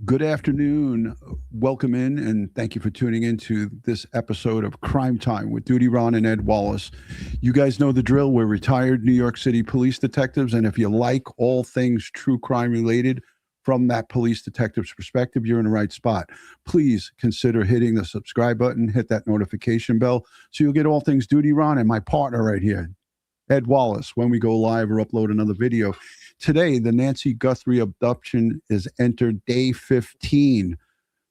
Good afternoon. Welcome in, and thank you for tuning in to this episode of Crime Time with Duty Ron and Ed Wallace. You guys know the drill. We're retired New York City police detectives, and if you like all things true crime related from that police detective's perspective, you're in the right spot. Please consider hitting the subscribe button, hit that notification bell, so you'll get all things Duty Ron and my partner right here, Ed Wallace, when we go live or upload another video. Today, the Nancy Guthrie abduction is entered day 15.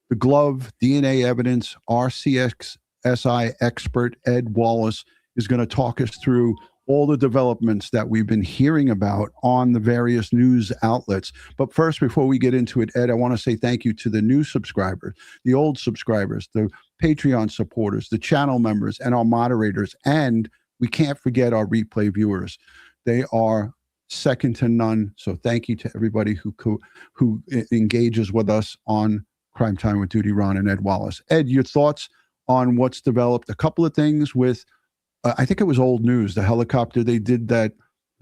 The glove, DNA evidence, RCXSI expert Ed Wallace is going to talk us through all the developments that we've been hearing about on the various news outlets. But first, before we get into it, Ed, I want to say thank you to the new subscribers, the old subscribers, the Patreon supporters, the channel members, and our moderators. And we can't forget our replay viewers. They are second to none. So thank you to everybody who engages with us on Crime Time with Duty Ron and Ed Wallace. Ed, your thoughts on what's developed? A couple of things with, I think it was old news, the helicopter. They did that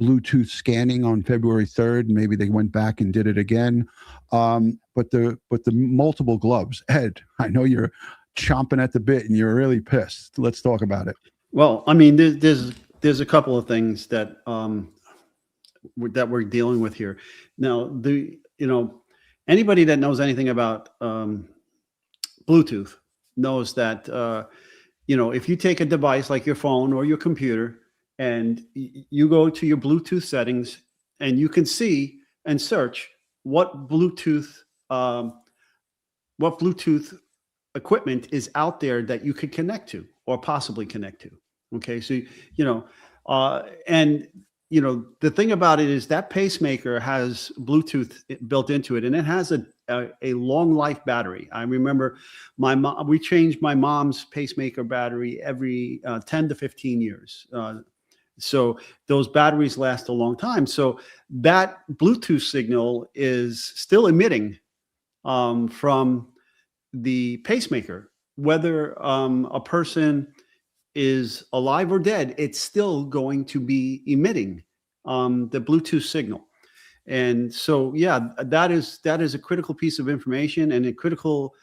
Bluetooth scanning on February 3rd. Maybe they went back and did it again. But the multiple gloves. Ed, I know you're chomping at the bit and you're really pissed. Let's talk about it. Well, I mean, there's a couple of things that we're dealing with here. Now, anybody that knows anything about Bluetooth knows that if you take a device like your phone or your computer and you go to your Bluetooth settings and you can see and search what Bluetooth equipment is out there that you could connect to or possibly connect to. Okay, so the thing about it is that pacemaker has Bluetooth built into it, and it has a long life battery. I remember we changed my mom's pacemaker battery every 10 to 15 years. So those batteries last a long time. So that Bluetooth signal is still emitting from the pacemaker, whether a person is alive or dead, it's still going to be emitting the Bluetooth signal. And so, yeah, that is a critical piece of information and a critical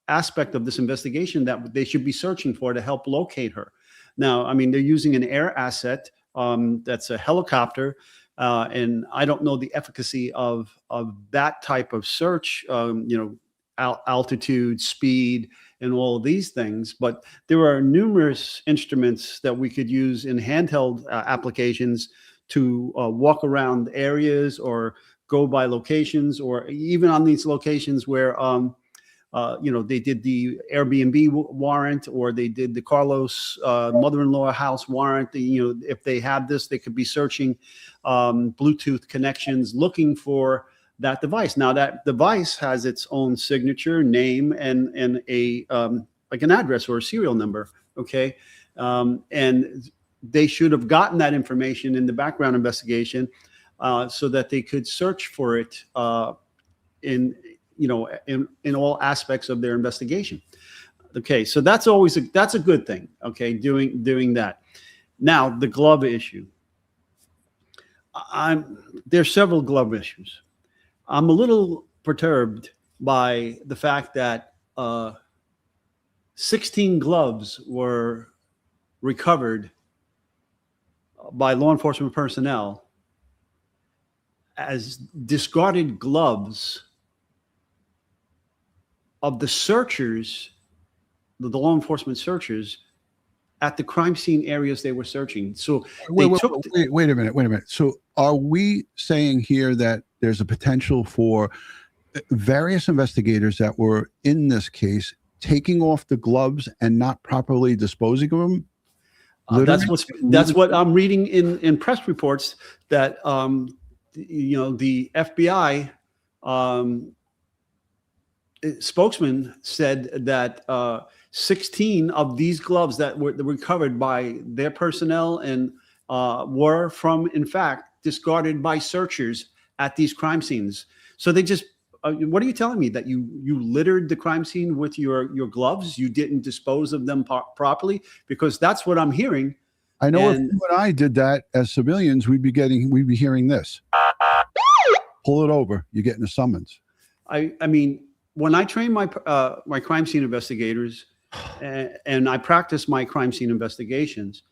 aspect of this investigation that they should be searching for to help locate her. Now, I mean, they're using an air asset that's a helicopter, and I don't know the efficacy of that type of search, altitude, speed, and all of these things. But there are numerous instruments that we could use in handheld applications to walk around areas or go by locations, or even on these locations where they did the Airbnb warrant, or they did the Carlos mother-in-law house warrant. If they have this, they could be searching Bluetooth connections, looking for that device. Now, that device has its own signature, name, and a like an address or a serial number. Okay, and they should have gotten that information in the background investigation so that they could search for it in all aspects of their investigation. Okay, so that's a good thing. Okay, doing that. Now, the glove issue. There's several glove issues. I'm a little perturbed by the fact that 16 gloves were recovered by law enforcement personnel as discarded gloves of the searchers, the law enforcement searchers, at the crime scene areas they were searching. So wait a minute. So are we saying here that there's a potential for various investigators that were in this case taking off the gloves and not properly disposing of them? That's what I'm reading in press reports, that the FBI spokesman said that 16 of these gloves that were recovered by their personnel and were in fact discarded by searchers at these crime scenes. So they just what are you telling me, that you littered the crime scene with your gloves? You didn't dispose of them properly? Because that's what I'm hearing. I know if you and I did that as civilians, we'd be hearing this. Pull it over. You're getting a summons. I mean, when I train my my crime scene investigators and I practice my crime scene investigations,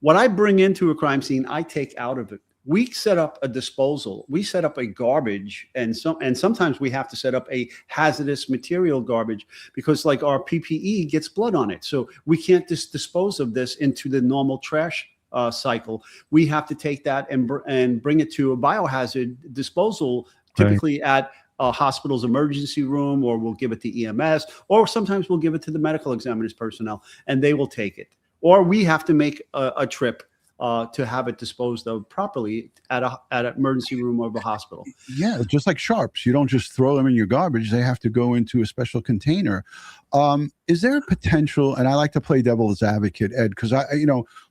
what I bring into a crime scene, I take out of it. We set up a disposal. We set up a garbage, and sometimes we have to set up a hazardous material garbage because, like, our PPE gets blood on it, so we can't just dispose of this into the normal trash cycle. We have to take that and bring it to a biohazard disposal, typically at a hospital's emergency room, or we'll give it to EMS, or sometimes we'll give it to the medical examiner's personnel, and they will take it. Or we have to make a trip to have it disposed of properly at an emergency room of a hospital. Yeah, just like sharps. You don't just throw them in your garbage. They have to go into a special container. Is there a potential, and I like to play devil's advocate, Ed, because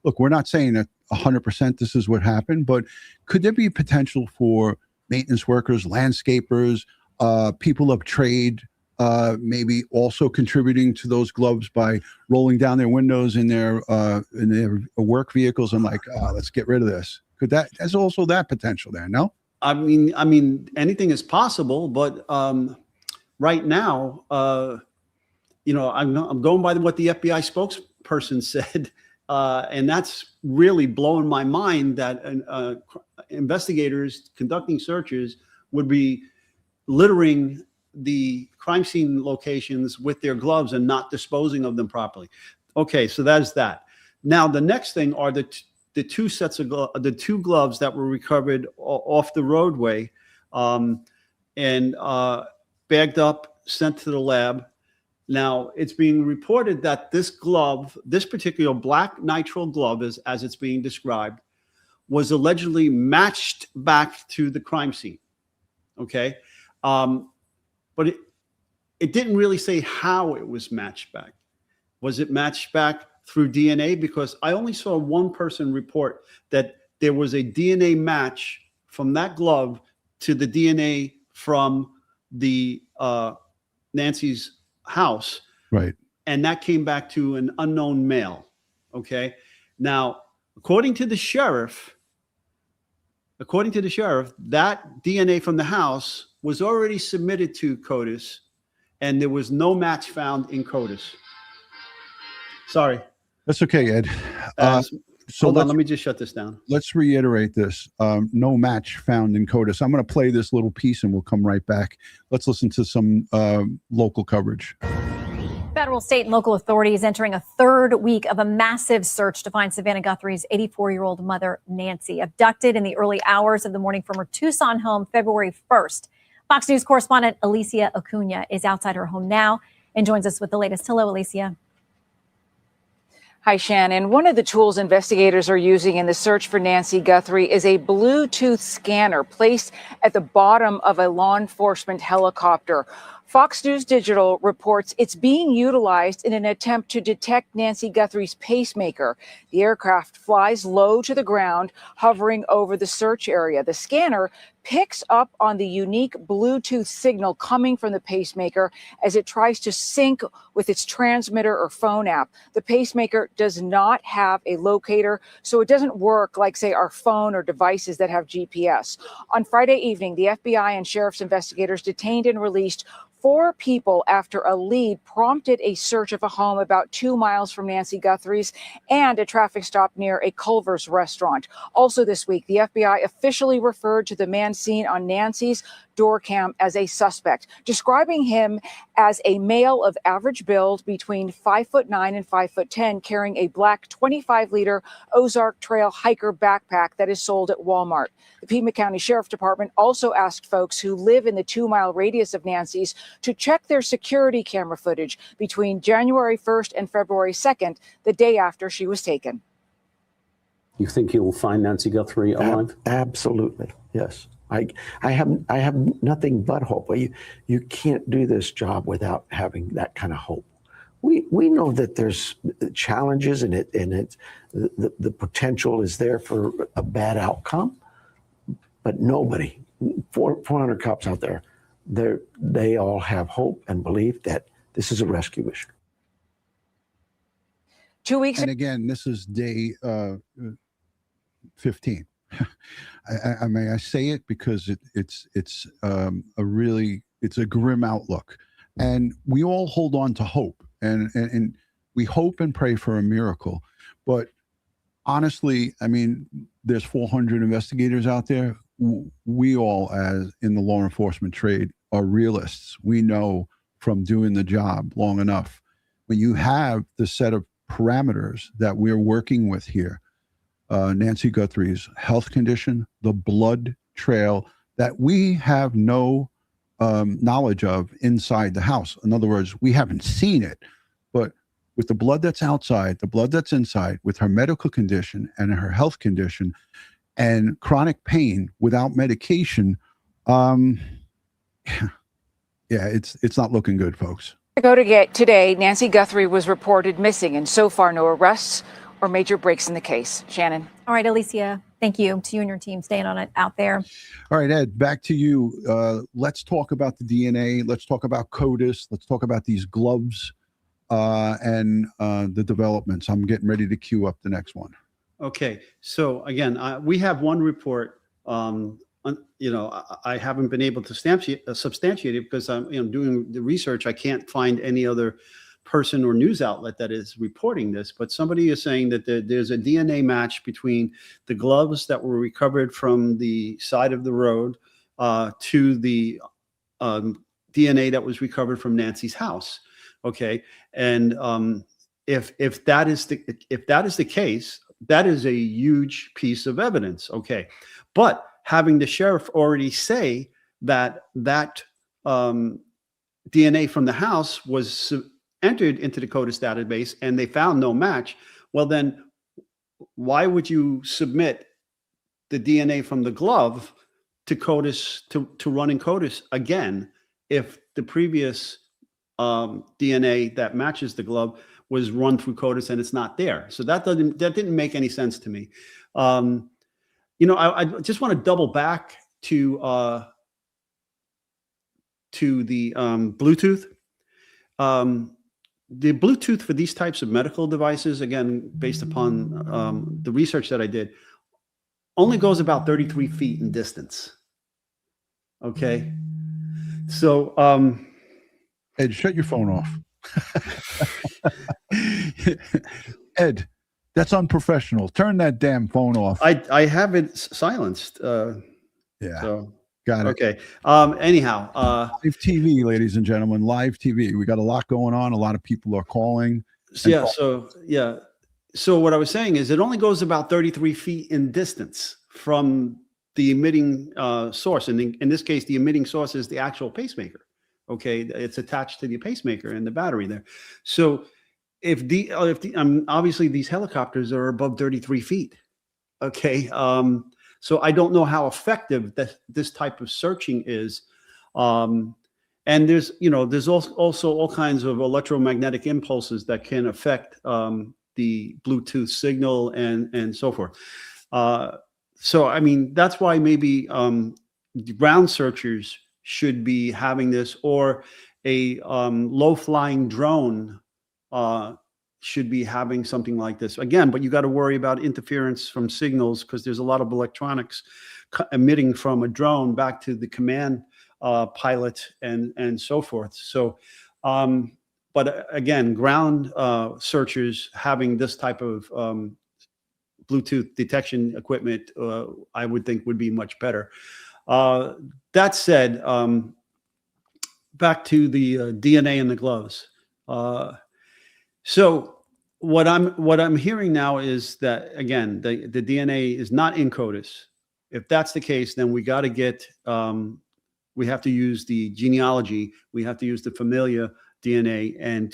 look, we're not saying that 100% this is what happened, but could there be potential for maintenance workers, landscapers, people of trade, maybe also contributing to those gloves by rolling down their windows in their work vehicles and like, let's get rid of this? There's also that potential there, no? I mean, anything is possible, but right now, I'm going by what the FBI spokesperson said, and that's really blowing my mind that investigators conducting searches would be littering the crime scene locations with their gloves and not disposing of them properly. Okay, so that's that. Now, the next thing are the two sets of the two gloves that were recovered off the roadway and bagged up, sent to the lab. Now, it's being reported that this glove, this particular black nitrile glove, as it's being described, was allegedly matched back to the crime scene. Okay. But it didn't really say how it was matched back. Was it matched back through DNA? Because I only saw one person report that there was a DNA match from that glove to the DNA from the Nancy's house. Right. And that came back to an unknown male. Okay. Now, according to the sheriff, that DNA from the house was already submitted to CODIS, and there was no match found in CODIS. Sorry. That's okay, Ed. So hold on, let me just shut this down. Let's reiterate this. No match found in CODIS. I'm going to play this little piece and we'll come right back. Let's listen to some local coverage. Federal, state, and local authorities entering a third week of a massive search to find Savannah Guthrie's 84-year-old mother, Nancy, abducted in the early hours of the morning from her Tucson home February 1st. Fox News correspondent Alicia Acuna is outside her home now and joins us with the latest. Hello, Alicia. Hi, Shannon. One of the tools investigators are using in the search for Nancy Guthrie is a Bluetooth scanner placed at the bottom of a law enforcement helicopter. Fox News Digital reports it's being utilized in an attempt to detect Nancy Guthrie's pacemaker. The aircraft flies low to the ground, hovering over the search area. The scanner picks up on the unique Bluetooth signal coming from the pacemaker as it tries to sync with its transmitter or phone app. The pacemaker does not have a locator, so it doesn't work like, say, our phone or devices that have GPS. On Friday evening, the FBI and sheriff's investigators detained and released 4 people after a lead prompted a search of a home about 2 miles from Nancy Guthrie's and a traffic stop near a Culver's restaurant. Also this week, the FBI officially referred to the man seen on Nancy's door cam as a suspect, describing him as a male of average build between 5'9" and 5'10", carrying a black 25-liter Ozark Trail hiker backpack that is sold at Walmart. The Pima County Sheriff Department also asked folks who live in the 2-mile radius of Nancy's to check their security camera footage between January 1st and February 2nd, the day after she was taken. You think you'll find Nancy Guthrie alive? Absolutely, yes. I have nothing but hope. You can't do this job without having that kind of hope. We know that there's challenges in it, and the potential is there for a bad outcome. But nobody, 400 cops out there, they all have hope and belief that this is a rescue mission. 2 weeks. And again, this is day 15. I say it because it's a really It's a grim outlook. And we all hold on to hope, and we hope and pray for a miracle. But honestly, I mean, there's 400 investigators out there. We all, as in the law enforcement trade, are realists. We know from doing the job long enough. When you have the set of parameters that we're working with here, Nancy Guthrie's health condition, the blood trail that we have no knowledge of inside the house. In other words, we haven't seen it, but with the blood that's outside, the blood that's inside, with her medical condition and her health condition and chronic pain without medication, yeah, it's not looking good, folks. Today, Nancy Guthrie was reported missing, and so far no arrests or major breaks in the case. Shannon. All right, Alicia, thank you to you and your team staying on it out there. All right, Ed, back to you. Let's talk about the DNA. Let's talk about CODIS. Let's talk about these gloves and the developments. I'm getting ready to queue up the next one. Okay, so again, we have one report. I haven't been able to substantiate it because I'm doing the research. I can't find any other person or news outlet that is reporting this, but somebody is saying that there's a DNA match between the gloves that were recovered from the side of the road to the DNA that was recovered from Nancy's house. Okay, and if that is the case, that is a huge piece of evidence. Okay, but having the sheriff already say that DNA from the house was entered into the CODIS database and they found no match, well then, why would you submit the DNA from the glove to CODIS to run in CODIS again if the previous DNA that matches the glove was run through CODIS and it's not there? So that didn't make any sense to me. I just want to double back to the Bluetooth. The Bluetooth for these types of medical devices, again, based upon the research that I did, only goes about 33 feet in distance. Okay. So, Ed, shut your phone off. Ed, that's unprofessional. Turn that damn phone off. I have it silenced. Yeah. So. Got it. Okay. Anyhow, live TV, ladies and gentlemen, live TV. We got a lot going on. A lot of people are calling. Yeah. So what I was saying is it only goes about 33 feet in distance from the emitting source. And in this case, the emitting source is the actual pacemaker. Okay. It's attached to the pacemaker and the battery there. So if obviously these helicopters are above 33 feet. Okay. So I don't know how effective this type of searching is. And there's also all kinds of electromagnetic impulses that can affect the Bluetooth signal and so forth. So, I mean, that's why maybe ground searchers should be having this, or a low-flying drone should be having something like this again. But you got to worry about interference from signals because there's a lot of electronics emitting from a drone back to the command pilot and so forth. So, but again, ground searchers having this type of Bluetooth detection equipment, I would think would be much better. That said, back to the DNA in the gloves. So what I'm hearing now is that, again, the DNA is not in CODIS. If that's the case, then we got to get, we have to use the genealogy, we have to use the familia DNA, and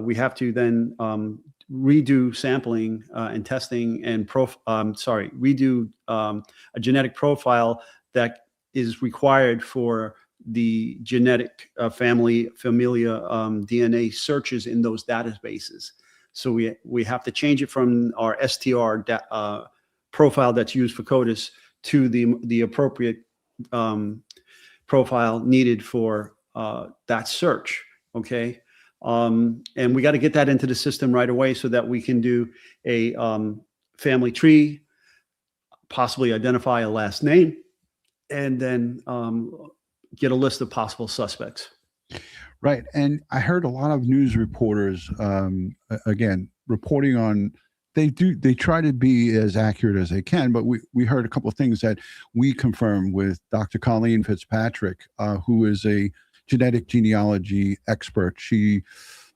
we have to then redo sampling and testing and redo a genetic profile that is required for the genetic familia DNA searches in those databases. So we have to change it from our STR profile that's used for CODIS to the appropriate profile needed for that search. Okay. And we got to get that into the system right away so that we can do a family tree, possibly identify a last name, and then get a list of possible suspects. Right. And I heard a lot of news reporters, again, reporting on, they try to be as accurate as they can, but we heard a couple of things that we confirmed with Dr. Colleen Fitzpatrick, who is a genealogy expert. She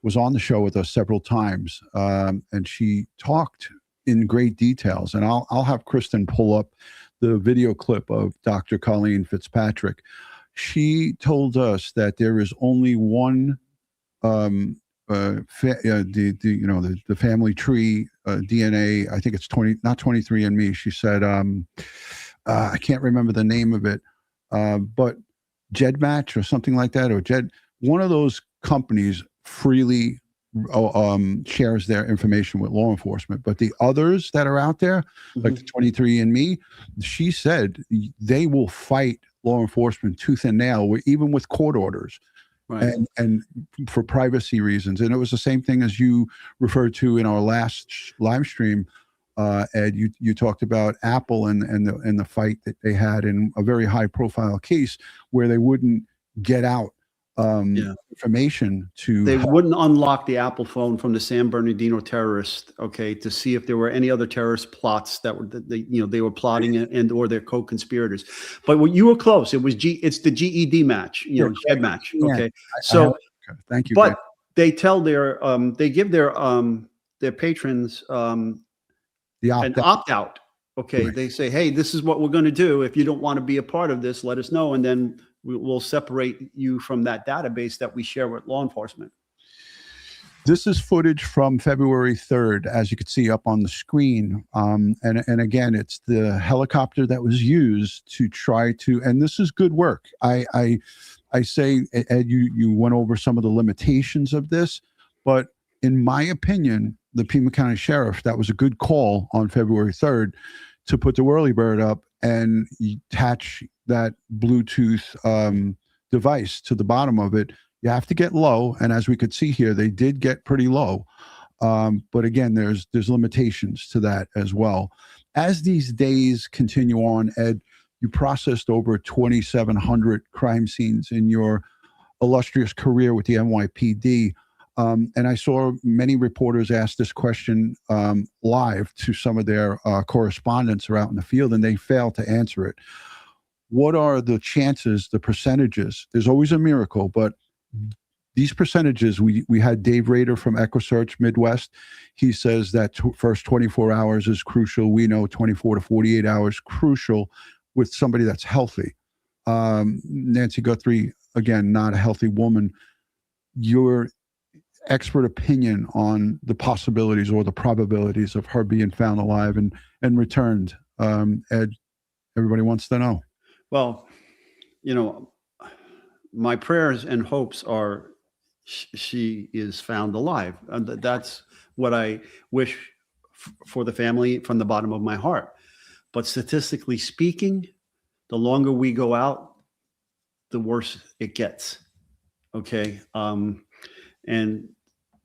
was on the show with us several times, and she talked in great details. And I'll have Kristen pull up the video clip of Dr. Colleen Fitzpatrick. She told us that there is only one the family tree DNA. I think it's not 23andMe. She said, I can't remember the name of it, but GEDmatch or something like that, or one of those companies freely shares their information with law enforcement. But the others that are out there, like the 23andMe, she said they will fight law enforcement tooth and nail, even with court orders. Right. And for privacy reasons. And it was the same thing as you referred to in our last live stream, Ed. You talked about Apple and the fight that they had in a very high profile case where they wouldn't get out information to. They wouldn't unlock the Apple phone from the San Bernardino terrorist, to see if there were any other terrorist plots that they were plotting and or their co-conspirators. But when you were close, it's the GED match, GEDmatch. Okay, so thank you. But they tell they give their patrons an opt-out. Okay, right. They say, hey, this is what we're going to do. If you don't want to be a part of this, let us know, and then we'll separate you from that database that we share with law enforcement. This is footage from February 3rd, as you can see up on the screen. And again, it's the helicopter that was used to try to, and this is good work. I say, Ed, you went over some of the limitations of this, but in my opinion, the Pima County Sheriff, that was a good call on February 3rd to put the whirlybird up and attach that Bluetooth device to the bottom of it. You have to get low, and as we could see here, they did get pretty low. But again, there's limitations to that as well. As these days continue on, Ed, you processed over 2,700 crime scenes in your illustrious career with the NYPD. And I saw many reporters ask this question live to some of their correspondents are out in the field, and they failed to answer it. What are the chances, the percentages? There's always a miracle, but these percentages, we had Dave Rader from EquiSearch Midwest. He says that first 24 hours is crucial. We know 24 to 48 hours crucial with somebody that's healthy. Nancy Guthrie, again, not a healthy woman. Your expert opinion on the possibilities or the probabilities of her being found alive and returned. Ed, everybody wants to know. Well, my prayers and hopes are she is found alive. That's what I wish for the family from the bottom of my heart. But statistically speaking, the longer we go out, the worse it gets. Okay. And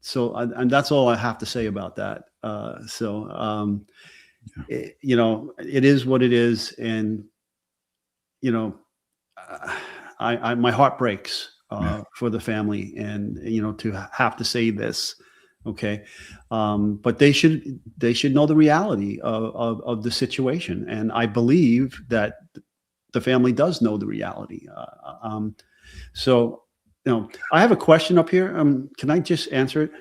that's all I have to say about that. It is what it is. And, my heart breaks for the family and, to have to say this. Okay. But they should know the reality of the situation. And I believe that the family does know the reality. I have a question up here. Can I just answer it?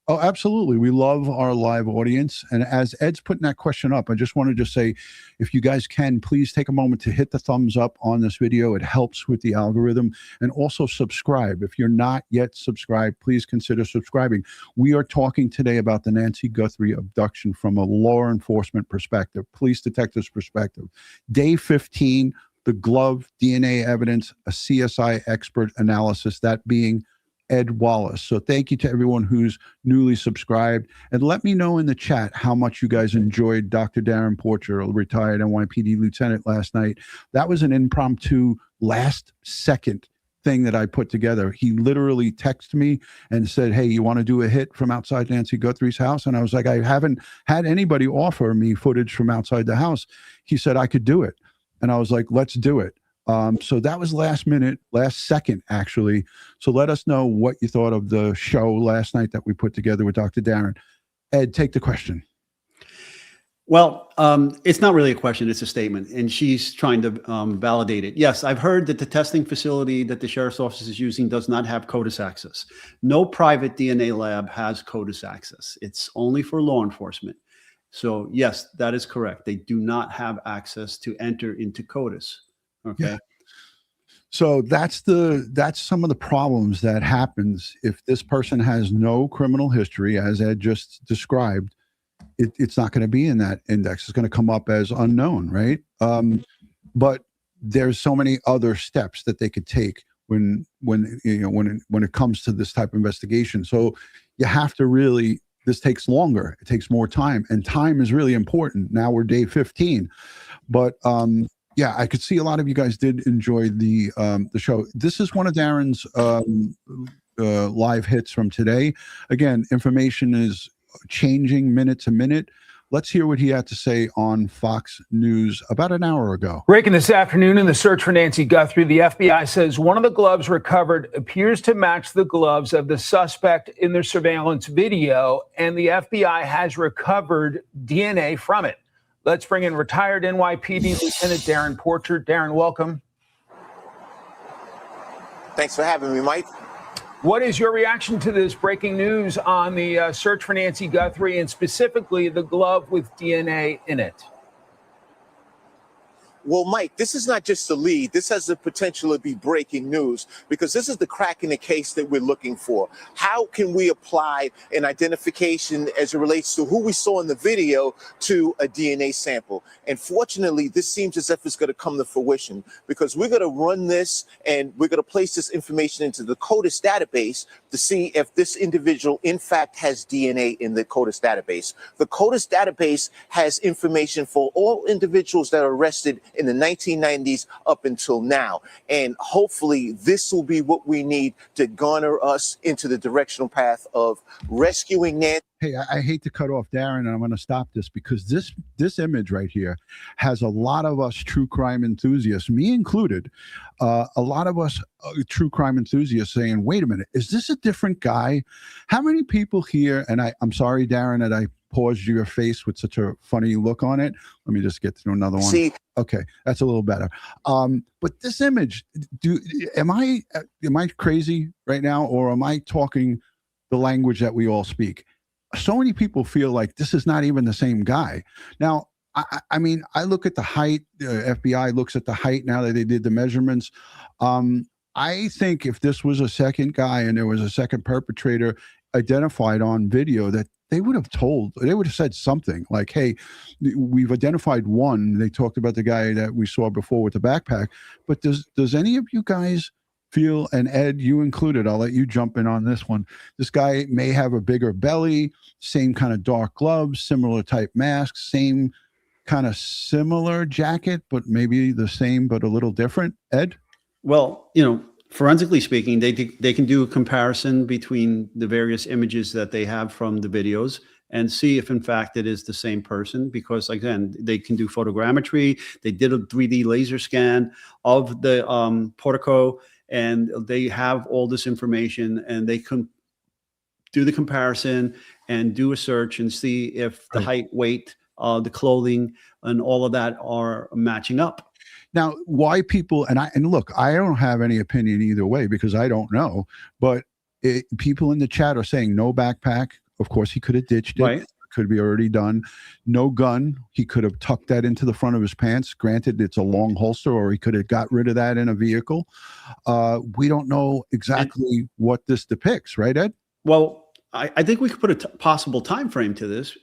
Oh, absolutely. We love our live audience. And as Ed's putting that question up, I just wanted to say, if you guys can, please take a moment to hit the thumbs up on this video. It helps with the algorithm. And also subscribe. If you're not yet subscribed, please consider subscribing. We are talking today about the Nancy Guthrie abduction from a law enforcement perspective, police detective's perspective. Day 15, the glove, DNA evidence, a CSI expert analysis, that being Ed Wallace. So thank you to everyone who's newly subscribed. And let me know in the chat how much you guys enjoyed Dr. Darren Porcher, a retired NYPD lieutenant, last night. That was an impromptu last second thing that I put together. He literally texted me and said, hey, you want to do a hit from outside Nancy Guthrie's house? And I was like, I haven't had anybody offer me footage from outside the house. He said I could do it. And I was like, let's do it. So that was last minute, last second, actually. So let us know what you thought of the show last night that we put together with Dr. Darren. Ed, take the question. Well, it's not really a question, it's a statement, and she's trying to validate it. Yes, I've heard that the testing facility that the sheriff's office is using does not have CODIS access. No private DNA lab has CODIS access. It's only for law enforcement. So yes, that is correct. They do not have access to enter into CODIS. Okay. Yeah. So that's some of the problems that happens if this person has no criminal history, as Ed just described. It's not going to be in that index. It's going to come up as unknown, right? But there's so many other steps that they could take when it comes to this type of investigation. So you have to really. This takes longer. It takes more time, and time is really important. Now we're day 15, but yeah, I could see a lot of you guys did enjoy the show. This is one of Darren's live hits from today. Again, information is changing minute to minute. Let's hear what he had to say on Fox News about an hour ago. Breaking this afternoon in the search for Nancy Guthrie, the FBI says one of the gloves recovered appears to match the gloves of the suspect in the surveillance video, and the FBI has recovered DNA from it. Let's bring in retired NYPD Lieutenant Darren Porcher. Darren, welcome. Thanks for having me, Mike. What is your reaction to this breaking news on the search for Nancy Guthrie, and specifically the glove with DNA in it? Well, Mike, this is not just a lead. This has the potential to be breaking news, because this is the crack in the case that we're looking for. How can we apply an identification as it relates to who we saw in the video to a DNA sample? And fortunately, this seems as if it's going to come to fruition, because we're going to run this and we're going to place this information into the CODIS database to see if this individual, in fact, has DNA in the CODIS database. The CODIS database has information for all individuals that are arrested in the 1990s up until now. And hopefully this will be what we need to garner us into the directional path of rescuing Nancy. Hey, I hate to cut off Darren, and I'm going to stop this because this image right here has a lot of us true crime enthusiasts, me included, a lot of us true crime enthusiasts saying, wait a minute, is this a different guy? How many people here, and I'm sorry, Darren, that I paused your face with such a funny look on it. Let me just get to another one. See, okay, that's a little better. But this image, am I crazy right now, or am I talking the language that we all speak? So many people feel like this is not even the same guy. Now, I mean, I look at the height. FBI looks at the height now that they did the measurements. I think if this was a second guy and there was a second perpetrator identified on video, that they would have said something like, hey, we've identified one. They talked about the guy that we saw before with the backpack. But does any of you guys feel, and Ed, you included, I'll let you jump in on this one, this guy may have a bigger belly, same kind of dark gloves, similar type mask, same kind of similar jacket, but maybe the same but a little different? Ed? Well, forensically speaking, they can do a comparison between the various images that they have from the videos and see if in fact it is the same person, because again, they can do photogrammetry. They did a 3D laser scan of the portico, and they have all this information, and they can do the comparison and do a search and see if the height, weight, the clothing, and all of that are matching up. Now, why people, and look, I don't have any opinion either way because I don't know, but people in the chat are saying no backpack. Of course, he could have ditched it. Right. Could be already done. No gun. He could have tucked that into the front of his pants. Granted, it's a long holster, or he could have got rid of that in a vehicle. We don't know exactly what this depicts, right, Ed? Well, I think we could put a possible time frame to this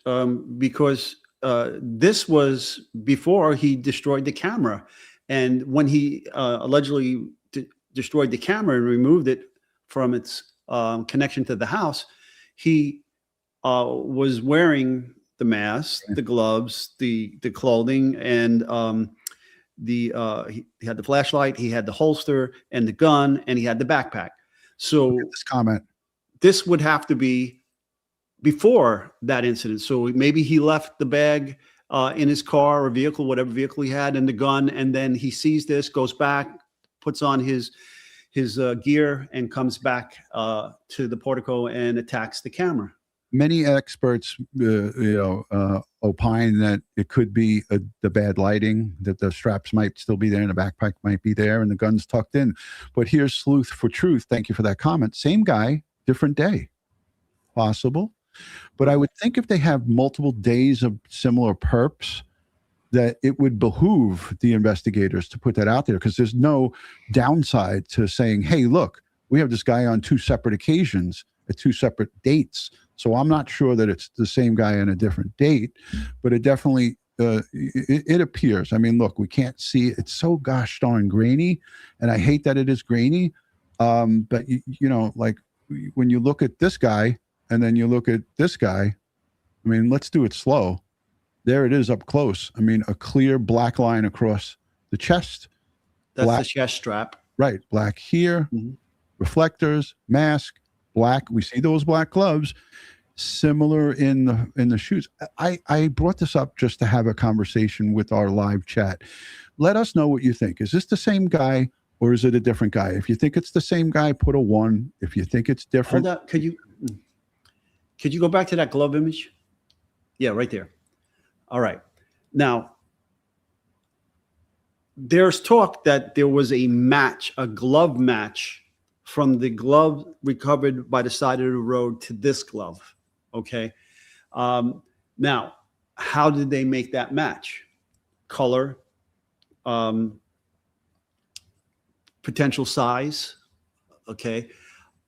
because this was before he destroyed the camera. And when he allegedly destroyed the camera and removed it from its connection to the house, he was wearing the mask, the gloves, the clothing, and he had the flashlight, he had the holster and the gun, and he had the backpack. So this comment, this would have to be before that incident. So maybe he left the bag in his car or vehicle, whatever vehicle he had, and the gun. And then he sees this, goes back, puts on his gear, and comes back to the portico and attacks the camera. Many experts, opine that it could be the bad lighting, that the straps might still be there and the backpack might be there and the gun's tucked in. But here's Sleuth for Truth. Thank you for that comment. Same guy, different day. Possible. But I would think if they have multiple days of similar perps, that it would behoove the investigators to put that out there, because there's no downside to saying, hey, look, we have this guy on 2 separate occasions at 2 separate dates. So I'm not sure that it's the same guy on a different date, but it definitely, it appears. I mean, look, we can't see it. It's so gosh darn grainy, and I hate that it is grainy. But, like when you look at this guy and then you look at this guy, I mean, let's do it slow. There it is up close. I mean, a clear black line across the chest. That's black, the chest strap. Right. Black here, reflectors, mask, black. We see those black gloves. Similar in the shoes. I brought this up just to have a conversation with our live chat. Let us know what you think. Is this the same guy or is it a different guy? If you think it's the same guy, put a 1. If you think it's different. Hold up. Could you go back to that glove image? Yeah, right there. All right. Now, there's talk that there was a glove match from the glove recovered by the side of the road to this glove. Okay. Now, how did they make that match? Color, potential size. Okay.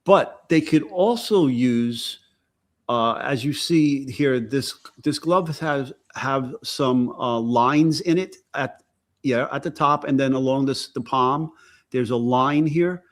But they could also use, as you see here, this glove have some lines in it at the top, and then along the palm, there's a line here,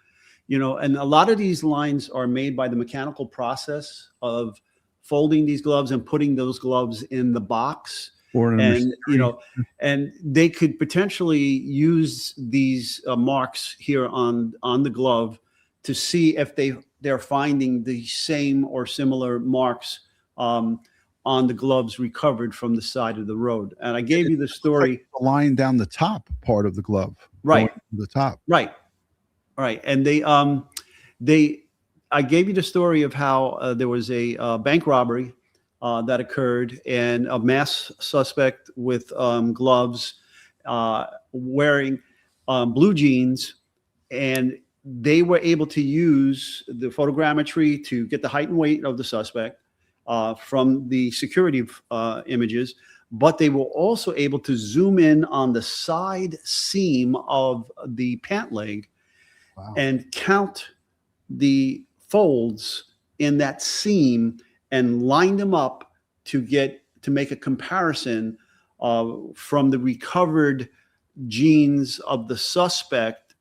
and a lot of these lines are made by the mechanical process of folding these gloves and putting those gloves in the box. And they could potentially use these marks here on the glove to see if they're finding the same or similar marks on the gloves recovered from the side of the road. And I gave you the story. Like the line down the top part of the glove. Right. The top. Right. Right. And I gave you the story of how there was a bank robbery that occurred, and a masked suspect with gloves, wearing blue jeans, and they were able to use the photogrammetry to get the height and weight of the suspect from the security images, but they were also able to zoom in on the side seam of the pant leg. Wow. And count the folds in that seam and line them up to make a comparison from the recovered jeans of the suspect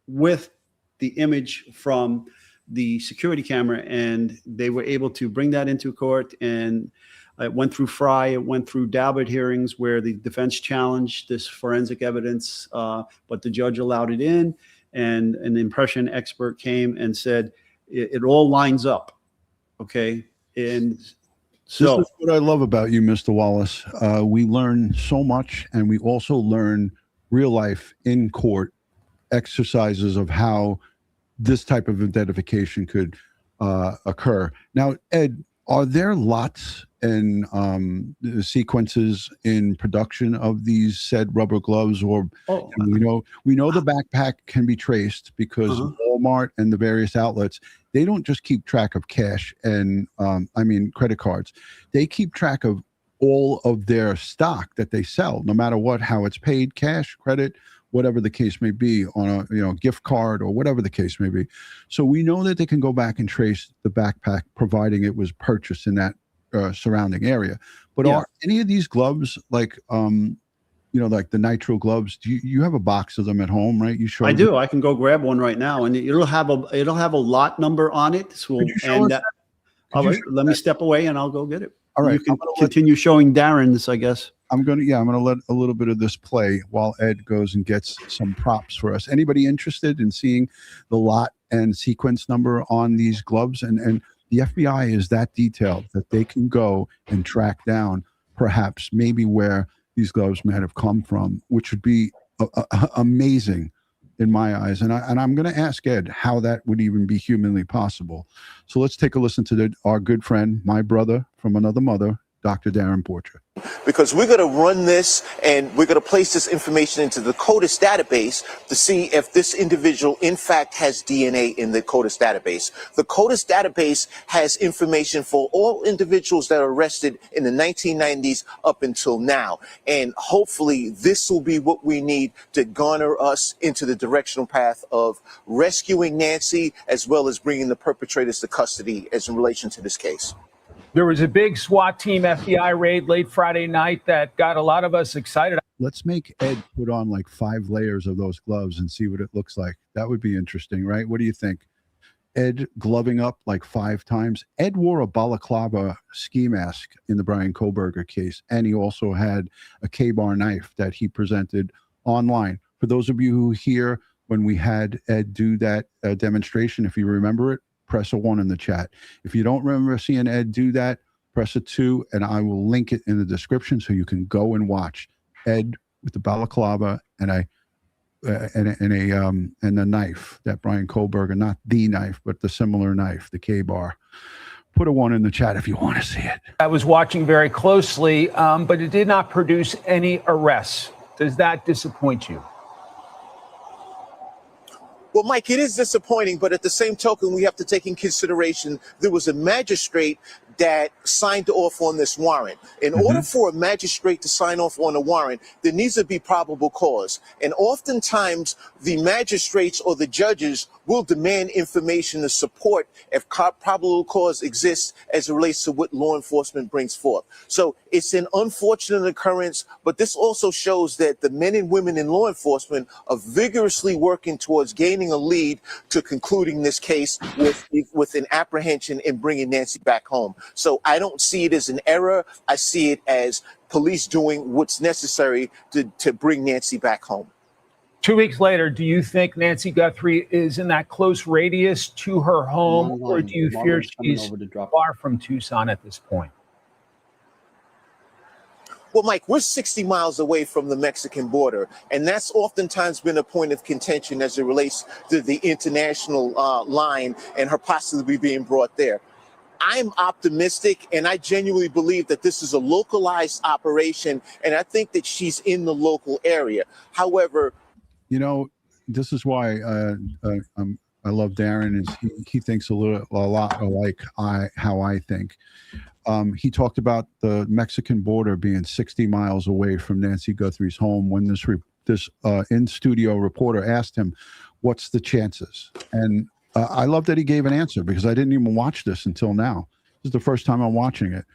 with the image from the security camera. And they were able to bring that into court, and it went through Fry, it went through Daubert hearings where the defense challenged this forensic evidence, but the judge allowed it in, and an impression expert came and said, it all lines up. Okay. And so this is what I love about you, Mr. Wallace. We learn so much, and we also learn real life in court exercises of how this type of identification could occur. Now, Ed, are there lots and sequences in production of these said rubber gloves? Or we know the backpack can be traced because Walmart and the various outlets, they don't just keep track of cash and credit cards. They keep track of all of their stock that they sell, no matter what, how it's paid, cash, credit, whatever the case may be, on a gift card or whatever the case may be. So we know that they can go back and trace the backpack, providing it was purchased in that surrounding area. But are any of these gloves like like the nitro gloves? Do you have a box of them at home, right? I do. I can go grab one right now, and it'll have a lot number on it. So let me step away and I'll go get it. All right. You can continue showing Darren's, I guess. I'm going to let a little bit of this play while Ed goes and gets some props for us. Anybody interested in seeing the lot and sequence number on these gloves? And the FBI is that detailed that they can go and track down perhaps maybe where these gloves might have come from, which would be amazing in my eyes. And I'm going to ask Ed how that would even be humanly possible. So let's take a listen to our good friend, my brother from another mother, Dr. Darren Portrait. Because we're going to run this and we're going to place this information into the CODIS database to see if this individual in fact has DNA in the CODIS database. The CODIS database has information for all individuals that are arrested in the 1990s up until now. And hopefully this will be what we need to garner us into the directional path of rescuing Nancy as well as bringing the perpetrators to custody as in relation to this case. There was a big SWAT team FBI raid late Friday night that got a lot of us excited. Let's make Ed put on like 5 layers of those gloves and see what it looks like. That would be interesting, right? What do you think? Ed gloving up like 5 times. Ed wore a balaclava ski mask in the Brian Koberger case, and he also had a K-bar knife that he presented online. For those of you who hear when we had Ed do that demonstration, if you remember it, press a 1 in the chat. If you don't remember seeing Ed do that, press a 2, and I will link it in the description so you can go and watch Ed with the balaclava and the knife that Brian Koberger, not the knife, but the similar knife, the K-bar. Put a 1 in the chat if you want to see it. I was watching very closely, but it did not produce any arrests. Does that disappoint you? Well, Mike, it is disappointing, but at the same token, we have to take in consideration there was a magistrate that signed off on this warrant. In order for a magistrate to sign off on a warrant, there needs to be probable cause. And oftentimes, the magistrates or the judges will demand information to support if probable cause exists as it relates to what law enforcement brings forth. So it's an unfortunate occurrence, but this also shows that the men and women in law enforcement are vigorously working towards gaining a lead to concluding this case with an apprehension and bringing Nancy back home. So I don't see it as an error. I see it as police doing what's necessary to bring Nancy back home. 2 weeks later, do you think Nancy Guthrie is in that close radius to her home, or do you fear she's far from Tucson at this point? Well, Mike, we're 60 miles away from the Mexican border, and that's oftentimes been a point of contention as it relates to the international line and her possibly being brought there. I'm optimistic, and I genuinely believe that this is a localized operation, and I think that she's in the local area. However, you know, this is why I love Darren. Is he thinks a lot like how I think. He talked about the Mexican border being 60 miles away from Nancy Guthrie's home when this in-studio reporter asked him, "What's the chances?" And I love that he gave an answer because I didn't even watch this until now. This is the first time I'm watching it.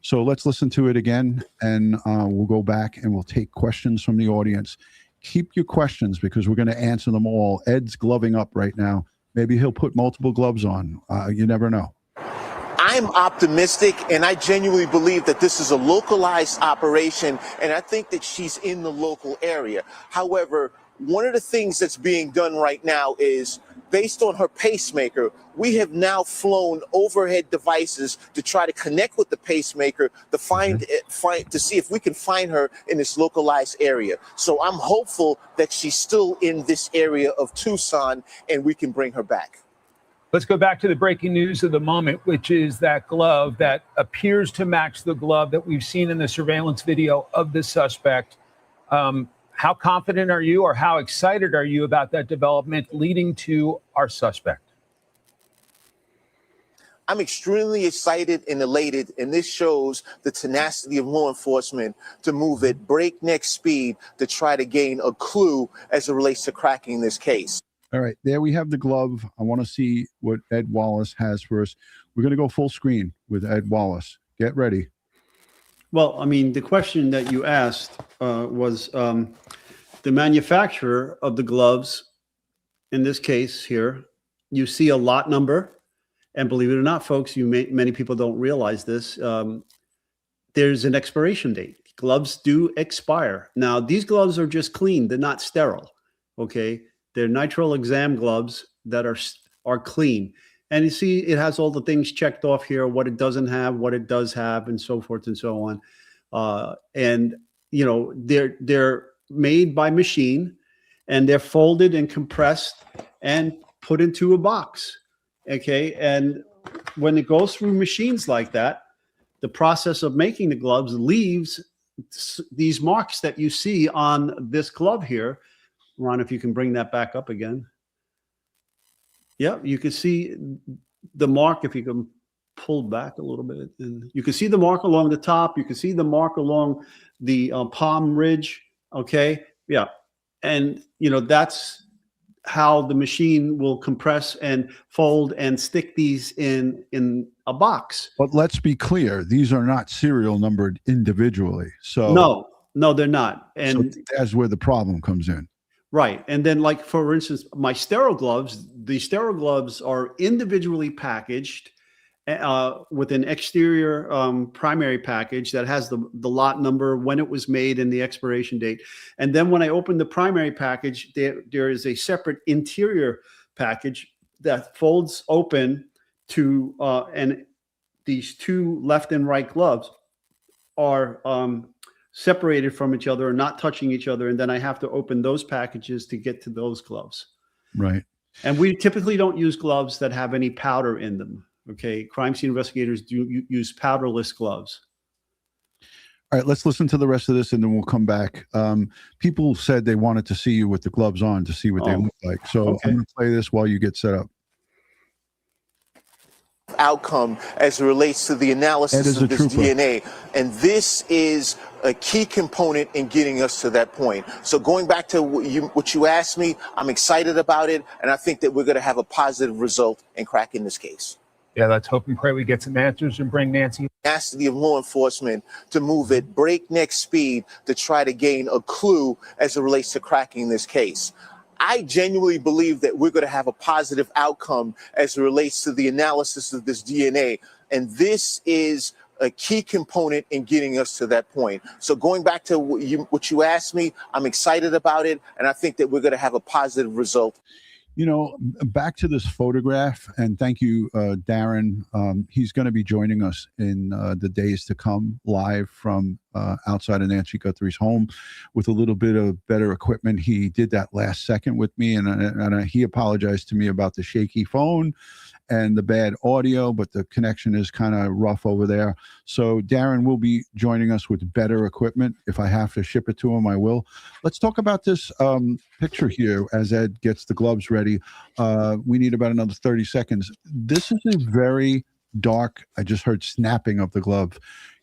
So let's listen to it again, and we'll go back and we'll take questions from the audience. Keep your questions because we're going to answer them all. Ed's gloving up right now. Maybe he'll put multiple gloves on. You never know. I'm optimistic, and I genuinely believe that this is a localized operation, and I think that she's in the local area. However, one of the things that's being done right now is, based on her pacemaker, we have now flown overhead devices to try to connect with the pacemaker to to see if we can find her in this localized area. So I'm hopeful that she's still in this area of Tucson and we can bring her back. Let's go back to the breaking news of the moment, which is that glove that appears to match the glove that we've seen in the surveillance video of the suspect. How confident are you, or how excited are you about that development leading to our suspect? I'm extremely excited and elated, and this shows the tenacity of law enforcement to move at breakneck speed to try to gain a clue as it relates to cracking this case. All right, there we have the glove. I want to see what Ed Wallace has for us. We're going to go full screen with Ed Wallace. Get ready. Well, I mean, the question that you asked was the manufacturer of the gloves. In this case here, you see a lot number. And believe it or not, folks, many people don't realize this. There's an expiration date. Gloves do expire. Now, these gloves are just clean. They're not sterile, okay? They're nitrile exam gloves that are clean. And you see, it has all the things checked off here, what it doesn't have, what it does have, and so forth and so on. And you know, they're made by machine, and they're folded and compressed and put into a box. Okay, and when it goes through machines like that, the process of making the gloves leaves these marks that you see on this glove here. Ron, if you can bring that back up again. Yeah, you can see the mark if you can pull back a little bit. And you can see the mark along the top. You can see the mark along the palm ridge. Okay, yeah. And, you know, that's how the machine will compress and fold and stick these in a box. But let's be clear, these are not serial numbered individually. So no, they're not. And so that's where the problem comes in. right. And then, like, for instance, my sterile gloves, the sterile gloves are individually packaged with an exterior primary package that has the lot number, when it was made, and the expiration date. And then when I open the primary package, there is a separate interior package that folds open to, and these two left and right gloves are separated from each other and not touching each other. And then I have to open those packages to get to those gloves. Right. And we typically don't use gloves that have any powder in them. Okay, crime scene investigators do use powderless gloves. All right, let's listen to the rest of this, and then we'll come back. People said they wanted to see you with the gloves on to see what they look like. So okay. I'm going to play this while you get set up. Outcome as it relates to the analysis of this DNA. And this is a key component in getting us to that point. So going back to what you asked me, I'm excited about it, and I think that we're going to have a positive result in cracking this case. Yeah, let's hope and pray we get some answers and bring Nancy. Capacity of law enforcement to move at breakneck speed to try to gain a clue as it relates to cracking this case. I genuinely believe that we're going to have a positive outcome as it relates to the analysis of this DNA. And this is a key component in getting us to that point. So going back to what you asked me, I'm excited about it, and I think that we're going to have a positive result. You know, back to this photograph, and thank you, Darren. He's going to be joining us in the days to come live from outside of Nancy Guthrie's home with a little bit of better equipment. He did that last second with me, and he apologized to me about the shaky phone and the bad audio, but the connection is kind of rough over there. So Darren will be joining us with better equipment. If I have to ship it to him, I will. Let's talk about this picture here as Ed gets the gloves ready. We need about another 30 seconds. This is a very dark, I just heard snapping of the glove.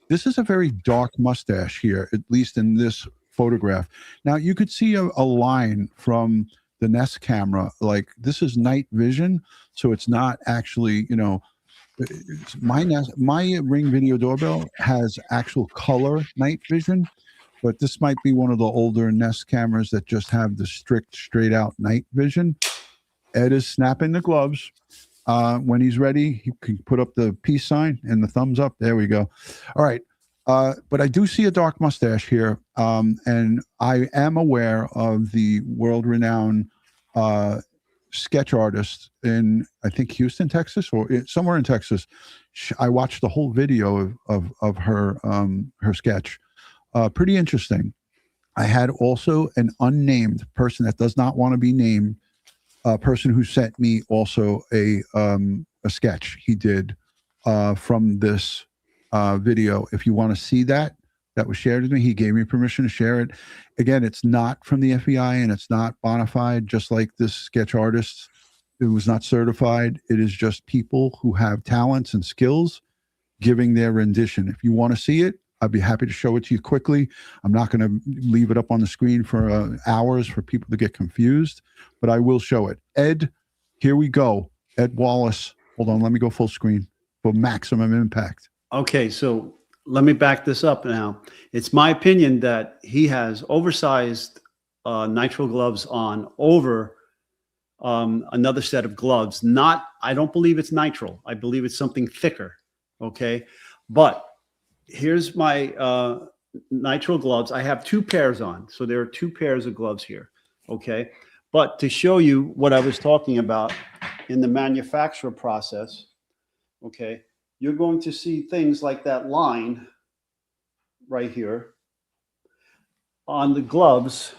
This is a very dark mustache here, at least in this photograph. Now you could see a line from the Nest camera, like this is night vision, so it's not actually, you know, my Ring video doorbell has actual color night vision, but this might be one of the older Nest cameras that just have the strict straight out night vision. Ed is snapping the gloves. When he's ready, he can put up the peace sign and the thumbs up. There we go. All right. But I do see a dark mustache here, and I am aware of the world-renowned sketch artist in, I think, Houston, Texas, or somewhere in Texas. I watched the whole video of her sketch. Pretty interesting. I had also an unnamed person that does not want to be named, a person who sent me also a sketch he did from this video. If you want to see that was shared with me, he gave me permission to share it. Again, it's not from the FBI and it's not bona fide, just like this sketch artist. It was not certified. It is just people who have talents and skills giving their rendition. If you want to see it, I'd be happy to show it to you quickly. I'm not going to leave it up on the screen for hours for people to get confused, but I will show it. Ed, here we go. Ed Wallace. Hold on, let me go full screen for maximum impact. Okay, so let me back this up now. It's my opinion that he has oversized nitrile gloves on over another set of gloves. I don't believe it's nitrile. I believe it's something thicker. Okay, but here's my nitrile gloves. I have two pairs on, so there are two pairs of gloves here. Okay, but to show you what I was talking about in the manufacture process, okay, you're going to see things like that line right here. On the gloves,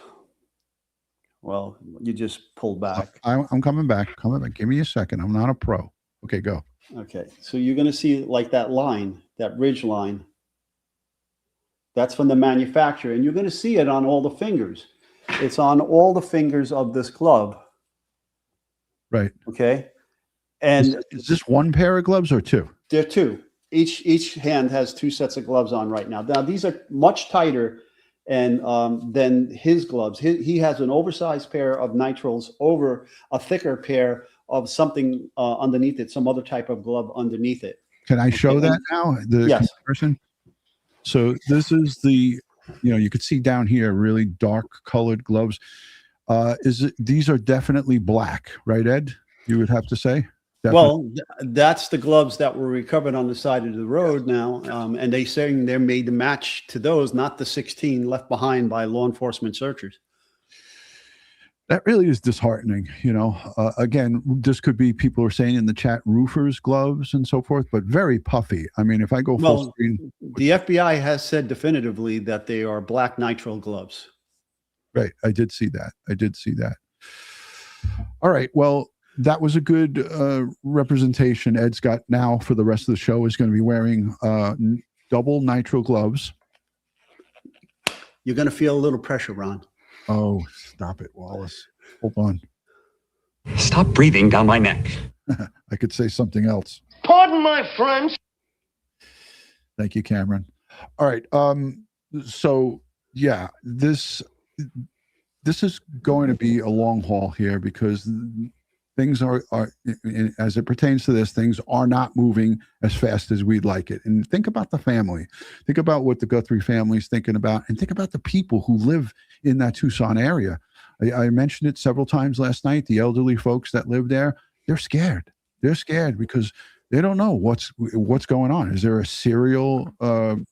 well, you just pull back. I'm coming back. Coming back. Give me a second. I'm not a pro. Okay, go. Okay, so you're going to see like that line, that ridge line. That's from the manufacturer, and you're going to see it on all the fingers. It's on all the fingers of this glove. Right. Okay. And is this one pair of gloves or two? there are two. Each hand has two sets of gloves on right now. Now these are much tighter and than his gloves. He has an oversized pair of nitriles over a thicker pair of something underneath it, some other type of glove underneath it. Can I show that now? The Yes. comparison. So this is the, you could see down here really dark colored gloves. These are definitely black, right, Ed? You would have to say. Definitely. Well, that's the gloves that were recovered on the side of the road now, and they saying they're made to match to those, not the 16 left behind by law enforcement searchers. That really is disheartening. Again, this could be, people are saying in the chat, roofers' gloves and so forth, but very puffy. I mean, if I go full screen. The FBI has said definitively that they are black nitrile gloves. Right. I did see that. All right. Well, that was a good representation. Ed Scott now for the rest of the show is going to be wearing double nitrile gloves. You're going to feel a little pressure, Ron. Oh, stop it, Wallace. Hold on. Stop breathing down my neck. I could say something else. Pardon my French. Thank you, Cameron. All right. So yeah, this is going to be a long haul here because things are as it pertains to this, things are not moving as fast as we'd like it. And think about the family. Think about what the Guthrie family is thinking about, and think about the people who live in that Tucson area. I mentioned it several times last night. The elderly folks that live there, they're scared. They're scared because they don't know what's going on. Is there a serial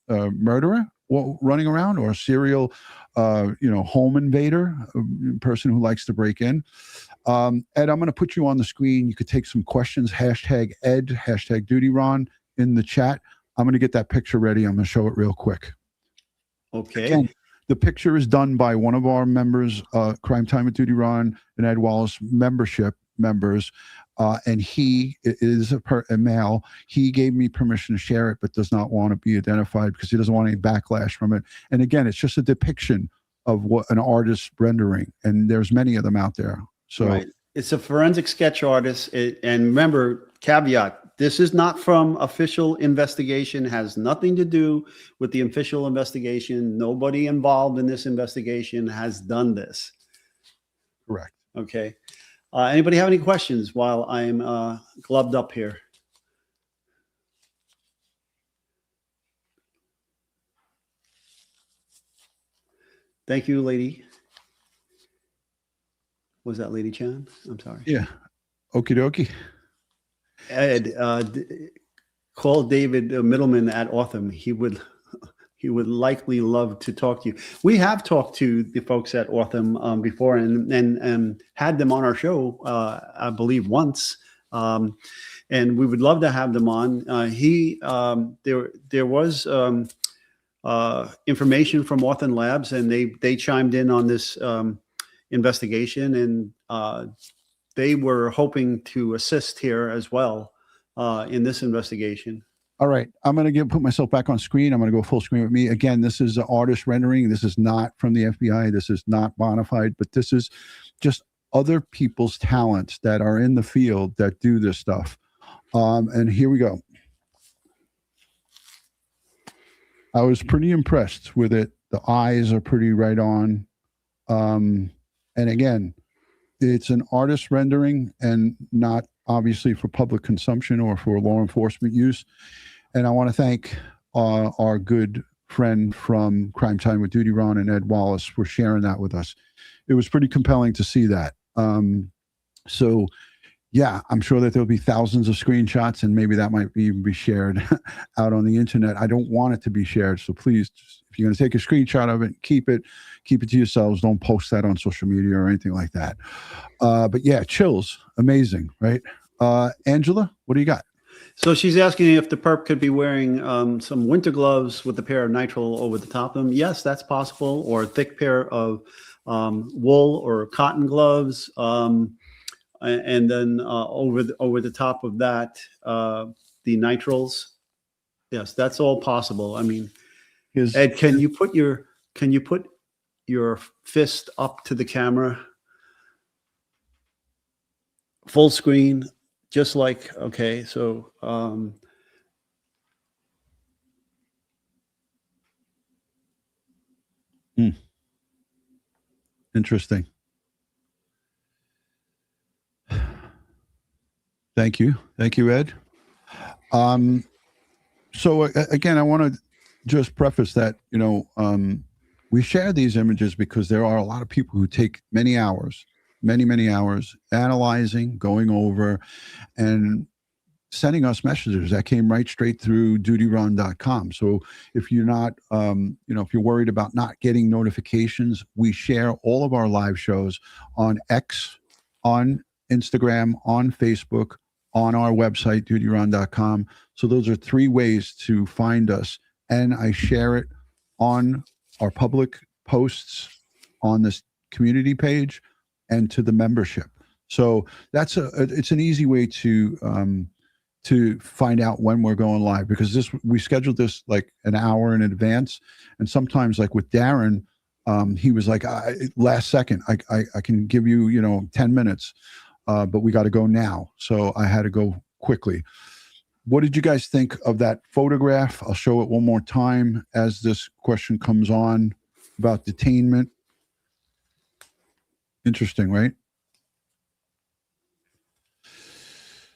murderer running around, or a serial home invader, a person who likes to break in? Ed, I'm going to put you on the screen. You could take some questions, hashtag Ed, hashtag DutyRon in the chat. I'm going to get that picture ready. I'm going to show it real quick. Okay. Again, the picture is done by one of our members, Crime Time with Duty Ron and Ed Wallace membership members. And he is a male. He gave me permission to share it, but does not want to be identified because he doesn't want any backlash from it. And again, it's just a depiction of what an artist rendering. And there's many of them out there. So right. It's a forensic sketch artist. And remember, caveat, this is not from official investigation, has nothing to do with the official investigation. Nobody involved in this investigation has done this. Correct. Okay. Anybody have any questions while I'm gloved up here? Thank you, lady. Was that Lady Chan? I'm sorry. Yeah. Okie dokie. Ed, call David Middleman at Autumn. He would likely love to talk to you. We have talked to the folks at Autumn before and had them on our show, I believe once. And we would love to have them on. There was information from Autumn Labs, and they chimed in on this investigation, and they were hoping to assist here as well in this investigation. All right. I'm going to put myself back on screen. I'm going to go full screen with me. Again, this is an artist rendering. This is not from the FBI. This is not bona fide, but this is just other people's talents that are in the field that do this stuff. And here we go. I was pretty impressed with it. The eyes are pretty right on. And again, it's an artist rendering and not obviously for public consumption or for law enforcement use. And I want to thank our good friend from Crime Time with Duty Ron and Ed Wallace for sharing that with us. It was pretty compelling to see that. So yeah, I'm sure that there'll be thousands of screenshots, and maybe that might even be shared out on the internet. I don't want it to be shared. So please, if you're going to take a screenshot of it, keep it to yourselves. Don't post that on social media or anything like that. But yeah, chills. Amazing, right? Angela, what do you got? So she's asking if the perp could be wearing some winter gloves with a pair of nitrile over the top of them. Yes, that's possible, or a thick pair of wool or cotton gloves, and then over the top of that, the nitriles. Yes, that's all possible. I mean, Ed, can you put your fist up to the camera, full screen, just like, okay, so Interesting. Thank you, Ed. So again, I want to just preface that, we share these images because there are a lot of people who take many hours analyzing, going over, and sending us messages that came right straight through dutyron.com. So if you're not, if you're worried about not getting notifications, we share all of our live shows on X, on Instagram, on Facebook, on our website, dutyron.com. So those are 3 ways to find us. And I share it on our public posts on this community page and to the membership. So that's it's an easy way to find out when we're going live, because we scheduled this like an hour in advance. And sometimes, like with Darren, he was like, last second, I can give you, 10 minutes, but we got to go now. So I had to go quickly. What did you guys think of that photograph? I'll show it one more time as this question comes on about detainment. Interesting, right?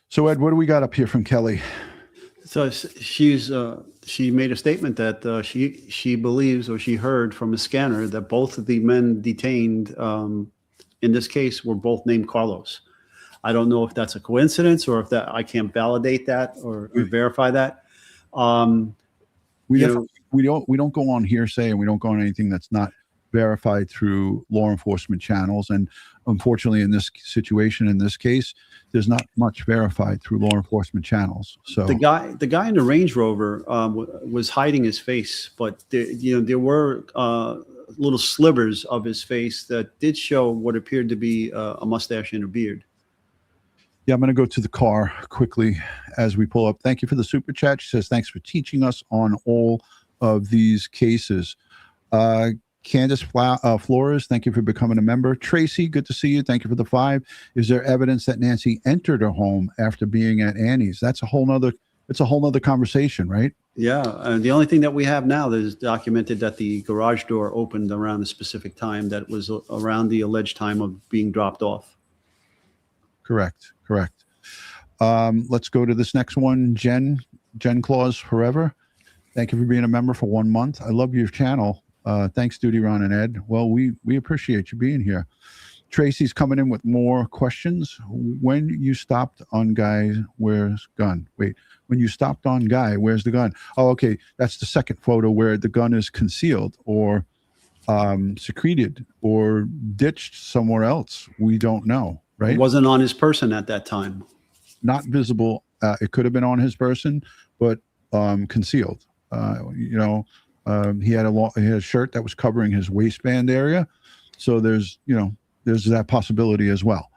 So Ed, what do we got up here from Kelly? So she made a statement that she believes, or she heard from a scanner, that both of the men detained in this case were both named Carlos. I don't know if that's a coincidence, or if that I can't validate that or verify that. We don't go on hearsay, and we don't go on anything that's not verified through law enforcement channels. And unfortunately, in this situation, in this case, there's not much verified through law enforcement channels. So the guy in the Range Rover was hiding his face, but there were little slivers of his face that did show what appeared to be a mustache and a beard. Yeah, I'm going to go to the car quickly as we pull up. Thank you for the super chat. She says, thanks for teaching us on all of these cases. Candace Flores, thank you for becoming a member. Tracy, good to see you. Thank you for the 5. Is there evidence that Nancy entered her home after being at Annie's? That's a whole nother conversation, right? Yeah, and the only thing that we have now that is documented that the garage door opened around a specific time that was around the alleged time of being dropped off. Correct. Let's go to this next one. Jen Claus Forever. Thank you for being a member for 1 month. I love your channel. Thanks, Duty, Ron, and Ed. Well, we appreciate you being here. Tracy's coming in with more questions. When you stopped on Guy, where's gun? Wait, when you stopped on Guy, where's the gun? Oh, okay. That's the second photo where the gun is concealed or secreted or ditched somewhere else. We don't know, right? It wasn't on his person at that time. Not visible. It could have been on his person, but concealed. He had a shirt that was covering his waistband area. So there's that possibility as well.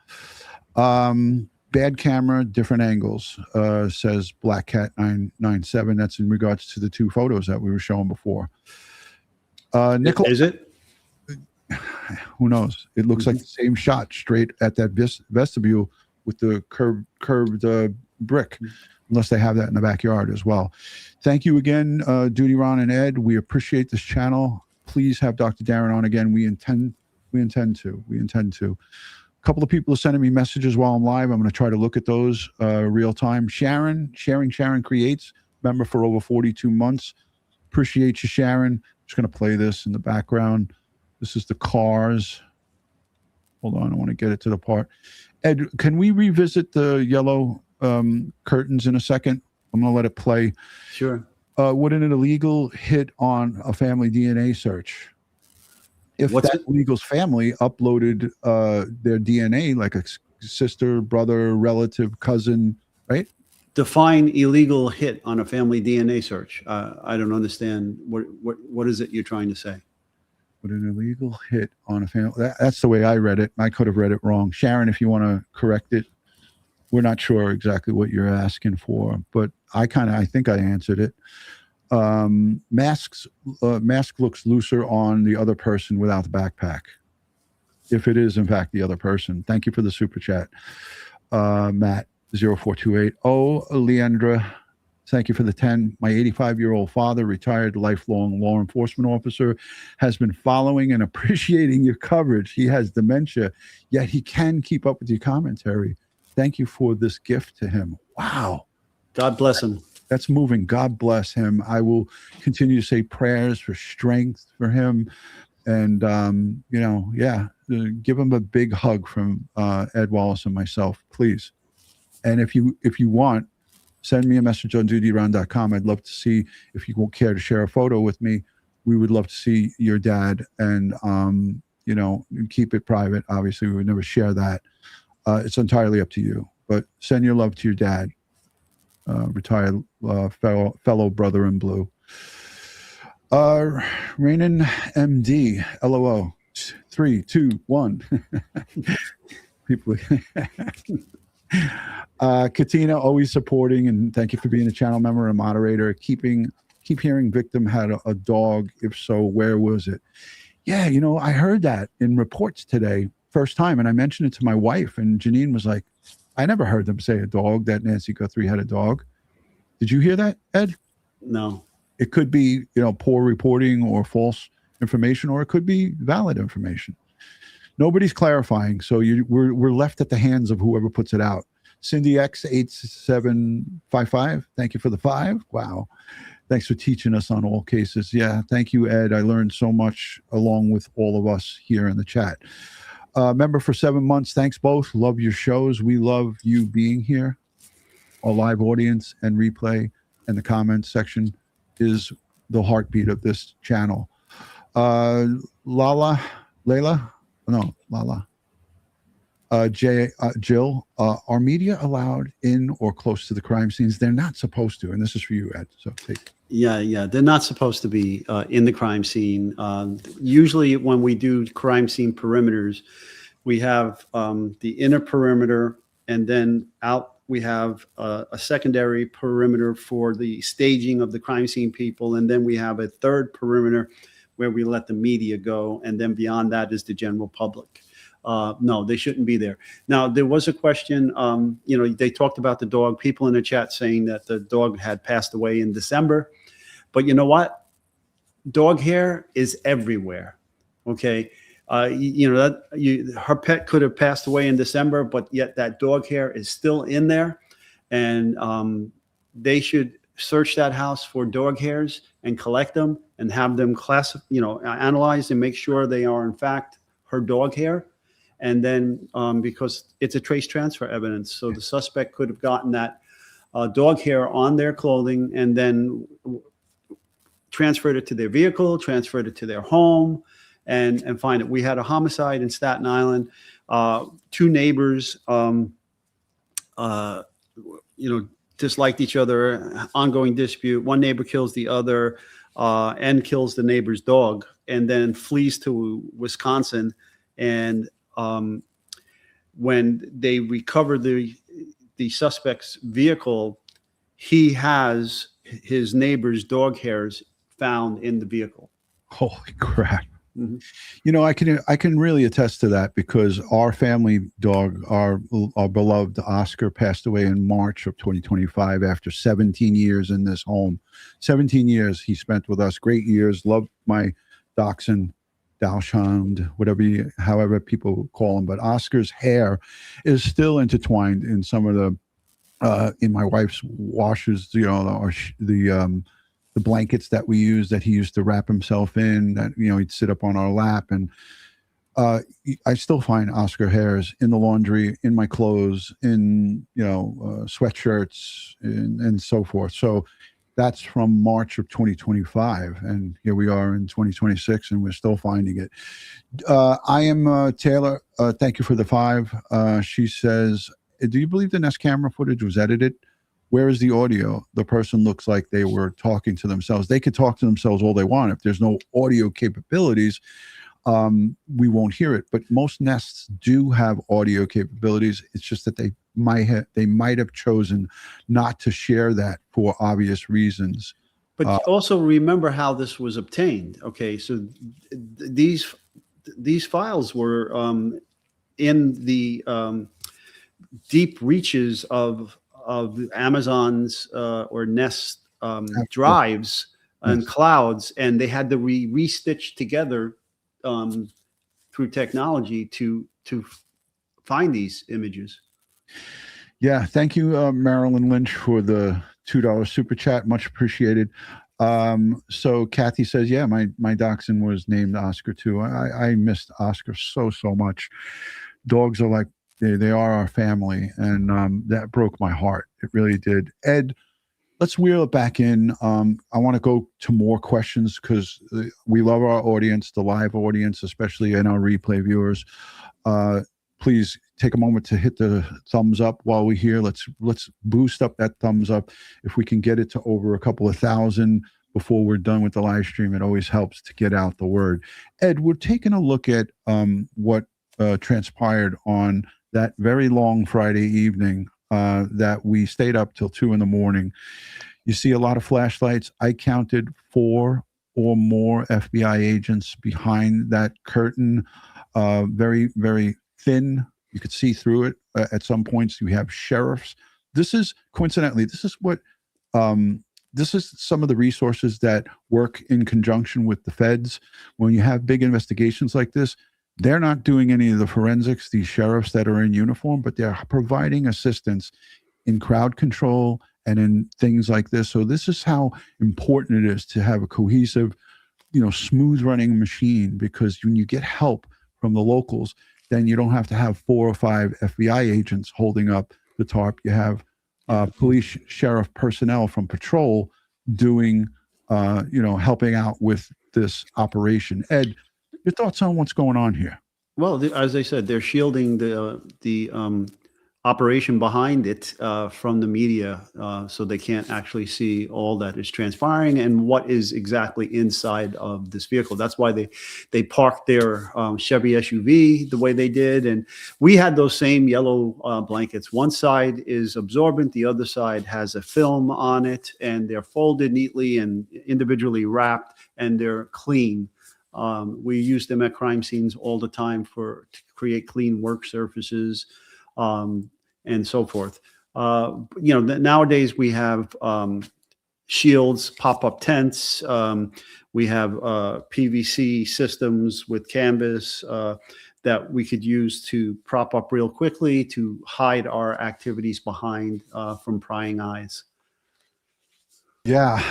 Bad camera, different angles, says Black Cat 997. That's in regards to the 2 photos that we were showing before. Nicholas, is it? Who knows? It looks like the same shot straight at that vestibule with the curved brick, unless they have that in the backyard as well. Thank you again, Duty, Ron, and Ed. We appreciate this channel. Please have Dr. Darren on again. We intend to. A couple of people are sending me messages while I'm live. I'm going to try to look at those real time. Sharon Creates, member for over 42 months. Appreciate you, Sharon. Just going to play this in the background. This is the cars. Hold on, I want to get it to the part. Ed, can we revisit the yellow curtains in a second? I'm going to let it play. Sure. Wouldn't an illegal hit on a family DNA search? If illegal's family uploaded their DNA, like a sister, brother, relative, cousin, right? Define illegal hit on a family DNA search. I don't understand. What is it you're trying to say? But an illegal hit on a family. That's the way I read it. I could have read it wrong. Sharon, if you want to correct it, we're not sure exactly what you're asking for, but I think I answered it. Mask looks looser on the other person without the backpack. If it is, in fact, the other person. Thank you for the super chat. Matt 0428. Oh, Leandra, thank you for the 10. My 85-year-old father, retired lifelong law enforcement officer, has been following and appreciating your coverage. He has dementia, yet he can keep up with your commentary. Thank you for this gift to him. Wow. God bless him. That's moving. God bless him. I will continue to say prayers for strength for him. And, give him a big hug from Ed Wallace and myself, please. And if you want, send me a message on dutyron.com. I'd love to see, if you won't care to share a photo with me, we would love to see your dad, and, keep it private. Obviously, we would never share that. It's entirely up to you, but send your love to your dad, retired fellow brother in blue. Rainan MD, LOO, 3, 2, 1. People. Katina, always supporting, and thank you for being a channel member and moderator. Keep hearing victim had a dog. If so, where was it? Yeah, I heard that in reports today, first time, and I mentioned it to my wife, and Janine was like, I never heard them say a dog, that Nancy Guthrie had a dog. Did you hear that, Ed? No. It could be, poor reporting or false information, or it could be valid information. Nobody's clarifying, so we're left at the hands of whoever puts it out. Cindy X8755, thank you for the 5. Wow. Thanks for teaching us on all cases. Yeah, thank you, Ed. I learned so much along with all of us here in the chat. Member for 7 months, thanks both. Love your shows. We love you being here. Our live audience and replay and the comments section is the heartbeat of this channel. Lala. Jill, are media allowed in or close to the crime scenes? They're not supposed to, and this is for you, Ed. So take. Yeah, they're not supposed to be in the crime scene. Usually when we do crime scene perimeters, we have the inner perimeter, and then out we have a secondary perimeter for the staging of the crime scene people, and then we have a third perimeter where we let the media go, and then beyond that is the general public. No, they shouldn't be there. Now, there was a question, they talked about the dog, people in the chat saying that the dog had passed away in December. But you know what? Dog hair is everywhere, okay? Her pet could have passed away in December, but yet that dog hair is still in there. And they should search that house for dog hairs and collect them and have them analyzed and make sure they are in fact her dog hair. And then because it's a trace transfer evidence, so the suspect could have gotten that dog hair on their clothing and then transferred it to their vehicle, transferred it to their home, and find it. We had a homicide in Staten Island. 2 neighbors, disliked each other, ongoing dispute. One neighbor kills the other and kills the neighbor's dog, and then flees to Wisconsin. And when they recover the suspect's vehicle, he has his neighbor's dog hairs found in the vehicle. Holy crap. Mm-hmm. I can really attest to that, because our family dog, our beloved Oscar, passed away in March of 2025 after 17 years in this home. 17 years he spent with us. Great years. Loved my dachshund, Dachshund, however people call him. But Oscar's hair is still intertwined in some of the in my wife's washers. The blankets that we use, that he used to wrap himself in, that he'd sit up on our lap, and I still find Oscar hairs in the laundry, in my clothes, in sweatshirts, and so forth. So that's from March of 2025, and here we are in 2026, and we're still finding it. I am Taylor. Thank you for the 5. She says, "Do you believe the Nest camera footage was edited? Where is the audio? The person looks like they were talking to themselves. They could talk to themselves all they want. If there's no audio capabilities, we won't hear it. But most nests do have audio capabilities. It's just that they might have chosen not to share that for obvious reasons. But also remember how this was obtained. Okay, so these files were in the deep reaches of Amazon's or Nest drives and clouds, and they had to re-stitch together through technology to find these images. Yeah, thank you, Marilyn Lynch, for the $2 super chat. Much appreciated. So Kathy says, yeah, my dachshund was named Oscar too. I missed Oscar so much. Dogs are like, they are our family, and that broke my heart. It really did. Ed, let's wheel it back in. I want to go to more questions because we love our audience, the live audience, especially in our replay viewers. Please take a moment to hit the thumbs up while we're here. Let's boost up that thumbs up. If we can get it to over a couple of thousand before we're done with the live stream, it always helps to get out the word. Ed, we're taking a look at what transpired on that very long Friday evening that we stayed up till 2 a.m. You see a lot of flashlights. I counted 4 or more FBI agents behind that curtain, very, very thin. You could see through it at some points. You have sheriffs. This is coincidentally, this is some of the resources that work in conjunction with the feds. When you have big investigations like this, they're not doing any of the forensics, these sheriffs that are in uniform, but they're providing assistance in crowd control and in things like this. So this is how important it is to have a cohesive, smooth running machine, because when you get help from the locals, then you don't have to have 4 or 5 FBI agents holding up the tarp. You have police, sheriff personnel from patrol doing, helping out with this operation. Ed, your thoughts on what's going on here? Well, as I said, they're shielding the operation behind it from the media, so they can't actually see all that is transpiring and what is exactly inside of this vehicle. That's why they parked their Chevy SUV the way they did. And we had those same yellow blankets. One side is absorbent, the other side has a film on it, and they're folded neatly and individually wrapped, and they're clean. We use them at crime scenes all the time to create clean work surfaces. And so forth. Nowadays we have shields, pop-up tents. We have PVC systems with canvas that we could use to prop up real quickly to hide our activities behind from prying eyes. Yeah.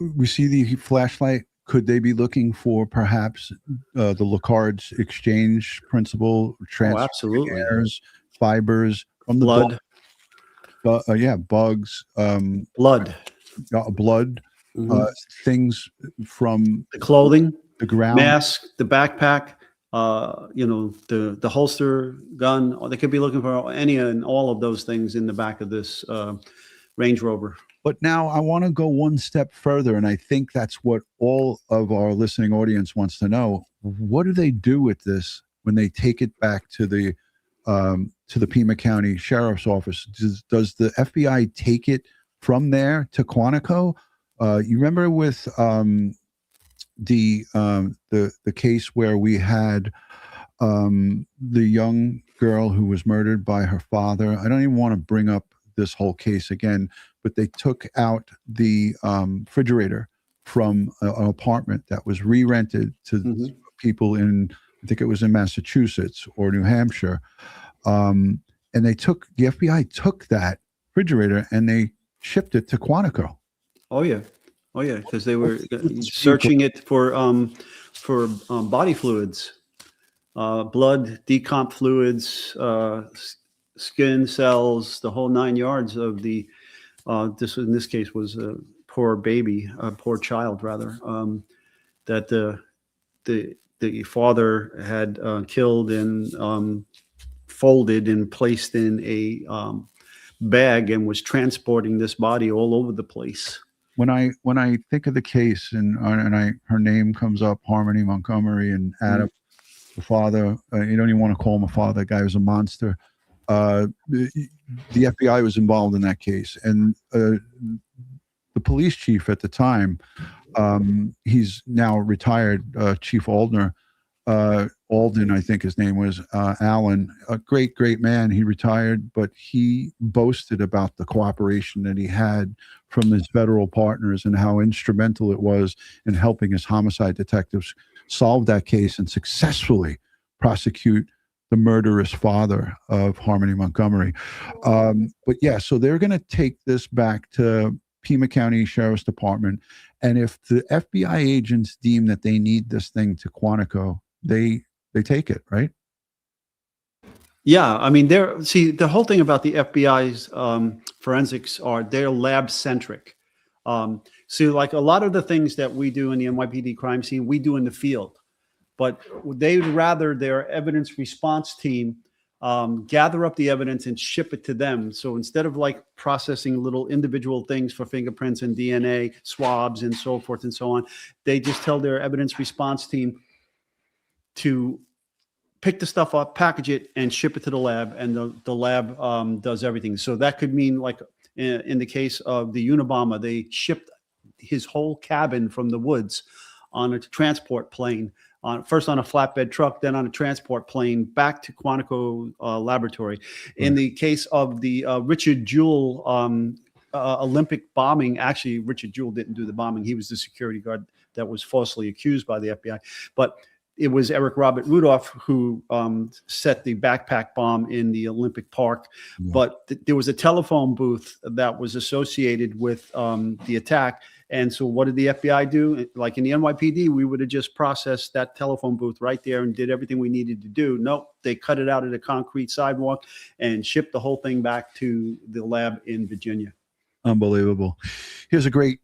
We see the flashlight. Could they be looking for perhaps the Locard's exchange principle, transfer absolutely. Airs, fibers from the blood, bugs, blood, things from the clothing, the ground, mask, the backpack, the holster, gun. Or they could be looking for any and all of those things in the back of this Range Rover. But now I want to go one step further, and I think that's what all of our listening audience wants to know. What do they do with this when they take it back to the Pima County Sheriff's Office? Does the FBI take it from there to Quantico? You remember with the case where we had the young girl who was murdered by her father? I don't even want to bring up this whole case again, but they took out the refrigerator from an apartment that was re-rented to people in, I think it was in Massachusetts or New Hampshire. And the FBI took that refrigerator and they shipped it to Quantico. Oh yeah, because they were searching it for body fluids, blood, decomp fluids, skin cells, the whole 9 yards of the. This in this case was a poor baby, a poor child rather, that the father had killed and folded and placed in a bag and was transporting this body all over the place. When I think of the case and her name comes up, Harmony Montgomery and Adam, the father, you don't even want to call him a father. The guy was a monster. The FBI was involved in that case, and the police chief at the time, he's now retired, Chief Alden, I think his name was, Allen, a great man. He retired, but he boasted about the cooperation that he had from his federal partners and how instrumental it was in helping his homicide detectives solve that case and successfully prosecute the murderous father of Harmony Montgomery. But yeah, so they're going to take this back to Pima County Sheriff's Department. And if the FBI agents deem that they need this thing to Quantico, they take it, right? Yeah, I mean, the whole thing about the FBI's forensics are they're lab centric. So like a lot of the things that we do in the NYPD crime scene, we do in the field, but they'd rather their evidence response team gather up the evidence and ship it to them. So instead of like processing little individual things for fingerprints and DNA swabs and so forth and so on, they just tell their evidence response team to pick the stuff up, package it, and ship it to the lab, and the lab does everything. So that could mean, like in the case of the Unabomber, they shipped his whole cabin from the woods on a transport plane, first on a flatbed truck, then on a transport plane back to Quantico Laboratory. In the case of the Richard Jewell Olympic bombing, actually, Richard Jewell didn't do the bombing. He was the security guard that was falsely accused by the FBI. But it was Eric Robert Rudolph who set the backpack bomb in the Olympic Park. Yeah. But there was a telephone booth that was associated with the attack. And so what did the FBI do? Like in the NYPD, we would have just processed that telephone booth right there and did everything we needed to do. Nope, they cut it out of the concrete sidewalk and shipped the whole thing back to the lab in Virginia. Unbelievable. Here's a great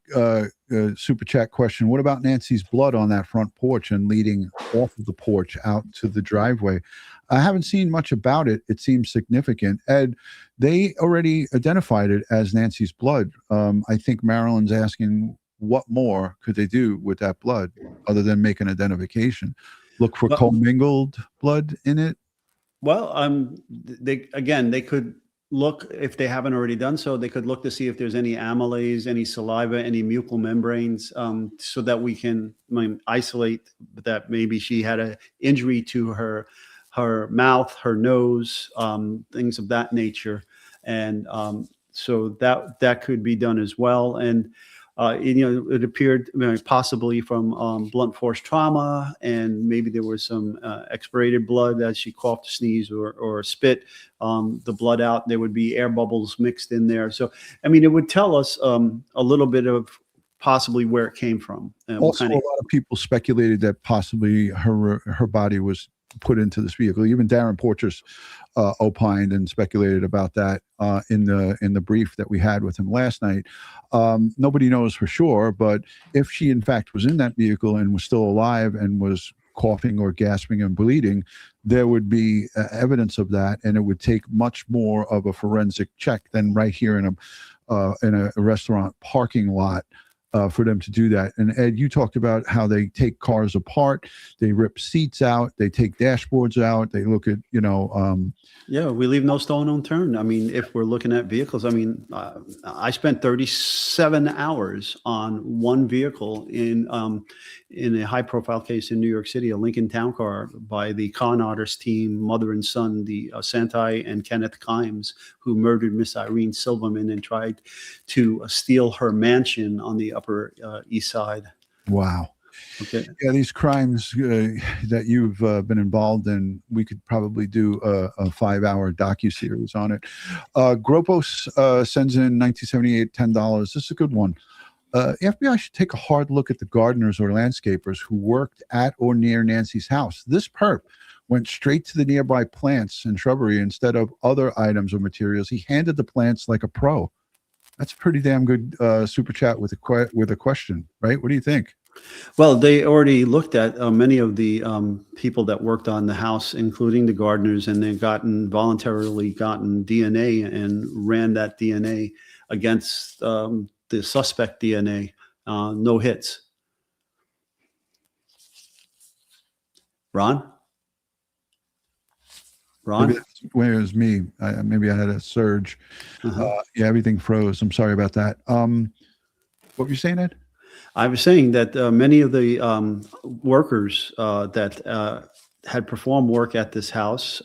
super chat question. What about Nancy's blood on that front porch and leading off of the porch out to the driveway? I haven't seen much about it. It seems significant. Ed, they already identified it as Nancy's blood. I think Marilyn's asking, what more could they do with that blood other than make an identification? Look for commingled blood in it? Well, they could look, if they haven't already done so, they could look to see if there's any amylase, any saliva, any mucal membranes, so that we can isolate that maybe she had an injury to her mouth, her nose, things of that nature. And so that could be done as well. And it appeared possibly from blunt force trauma, and maybe there was some expirated blood as she coughed, sneezed, or spit the blood out. There would be air bubbles mixed in there. So, I mean, it would tell us a little bit of possibly where it came from. Also, a lot of people speculated that possibly her body was put into this vehicle. Even Darren Porteous opined and speculated about that in the brief that we had with him last night. Nobody knows for sure, but if she in fact was in that vehicle and was still alive and was coughing or gasping and bleeding, there would be evidence of that, and it would take much more of a forensic check than right here in a restaurant parking lot. For them to do that. And Ed, you talked about how they take cars apart, they rip seats out, they take dashboards out, they look at, yeah, we leave no stone unturned. I mean, if we're looking at vehicles, I mean, I spent 37 hours on one vehicle in a high profile case in New York City, a Lincoln Town Car by the con artist team, mother and son, the Santai and Kenneth Kimes, who murdered Miss Irene Silverman and tried to steal her mansion on the Upper East Side. Wow. Okay. Yeah, these crimes that you've been involved in, we could probably do a 5-hour docuseries on it. Gropos sends in 1978 $10. This is a good one. FBI should take a hard look at the gardeners or landscapers who worked at or near Nancy's house. This perp went straight to the nearby plants and shrubbery instead of other items or materials. He handled the plants like a pro. That's a pretty damn good super chat with a question, right? What do you think? Well, they already looked at many of the people that worked on the house, including the gardeners, and they've voluntarily gotten DNA and ran that DNA against the suspect DNA. No hits. Ron? Maybe that's where it was me. Maybe I had a surge. Yeah, everything froze. I'm sorry about that. What were you saying, Ed? I was saying that many of the workers that had performed work at this house,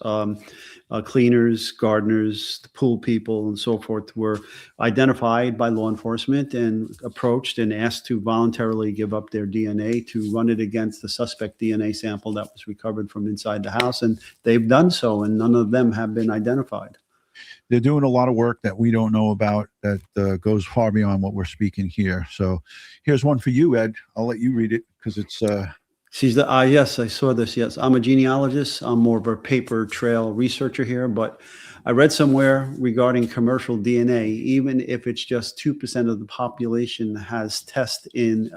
cleaners, gardeners, the pool people, and so forth, were identified by law enforcement and approached and asked to voluntarily give up their DNA to run it against the suspect DNA sample that was recovered from inside the house. And they've done so, and none of them have been identified. They're doing a lot of work that we don't know about that goes far beyond what we're speaking here. So here's one for you, Ed. I'll let you read it because it's... She's the, yes, I saw this. Yes, I'm a genealogist. I'm more of a paper trail researcher here, but I read somewhere regarding commercial DNA, even if it's just 2% of the population has test in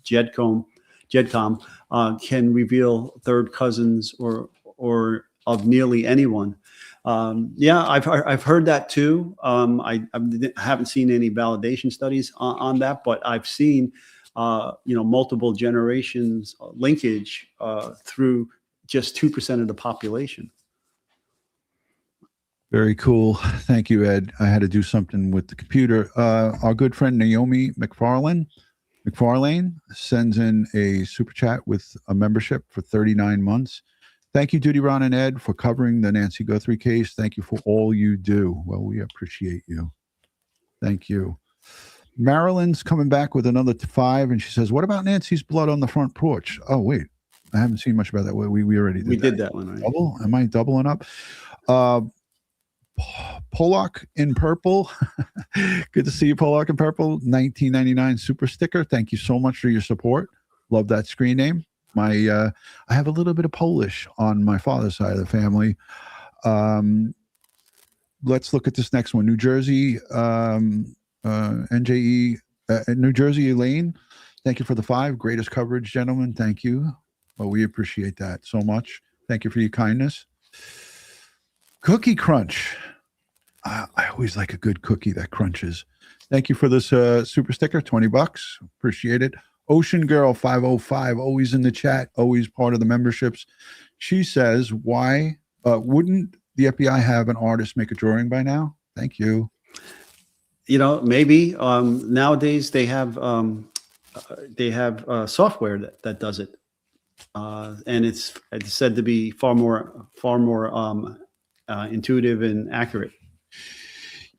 GEDCOM, can reveal third cousins or of nearly anyone. Yeah, I've heard that too. I haven't seen any validation studies on that, but I've seen multiple generations linkage through just 2% of the population. Very cool. Thank you, Ed. I had to do something with the computer. Our good friend Naomi McFarlane sends in a super chat with a membership for 39 months. Thank you, Duty, Ron, and Ed, for covering the Nancy Guthrie case. Thank you for all you do. Well, we appreciate you. Thank you. Marilyn's coming back with another 5, and she says, "What about Nancy's blood on the front porch?" Oh, wait, I haven't seen much about that. We already did that one. Right? Double? Am I doubling up? Pollock in purple. Good to see you, Pollock in purple. 1999 super sticker. Thank you so much for your support. Love that screen name. I have a little bit of Polish on my father's side of the family. Let's look at this next one. New Jersey, NJE, New Jersey, Elaine. Thank you for the 5. Greatest coverage, gentlemen. Thank you. Well, we appreciate that so much. Thank you for your kindness. Cookie Crunch. I always like a good cookie that crunches. Thank you for this super sticker, $20. Appreciate it. Ocean Girl 505, always in the chat, always part of the memberships. She says, why wouldn't the FBI have an artist make a drawing by now? Thank you. Maybe nowadays they have software that does it, and it's said to be far more intuitive and accurate.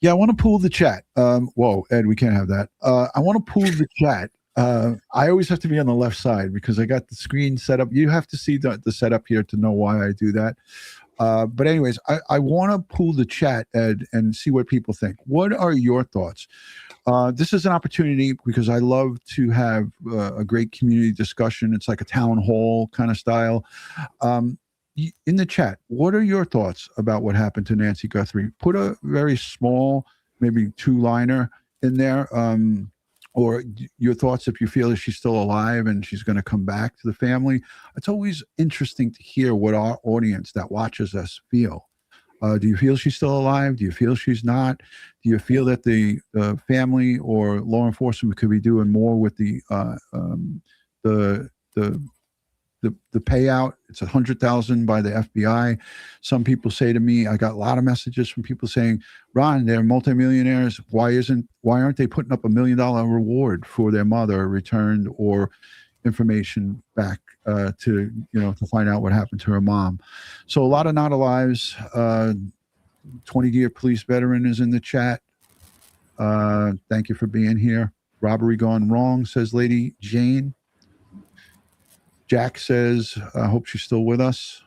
Yeah, I want to pool the chat. Whoa, Ed, we can't have that. I want to pool the chat. I always have to be on the left side because I got the screen set up. You have to see the setup here to know why I do that. But anyways, I want to pool the chat, Ed, and see what people think. What are your thoughts? This is an opportunity because I love to have a great community discussion. It's like a town hall kind of style. In the chat, what are your thoughts about what happened to Nancy Guthrie? Put a very small, maybe 2-liner in there. Or your thoughts if you feel that she's still alive and she's going to come back to the family. It's always interesting to hear what our audience that watches us feel. Do you feel she's still alive? Do you feel she's not? Do you feel that the family or law enforcement could be doing more with the payout? It's $100,000 by the FBI. Some people say to me, I got a lot of messages from people saying, Ron, they're multimillionaires. Why aren't they putting up $1 million reward for their mother returned or information back to find out what happened to her mom? So a lot of not alives. 20-year police veteran is in the chat. Thank you for being here. Robbery gone wrong, says Lady Jane. Jack says, I hope she's still with us.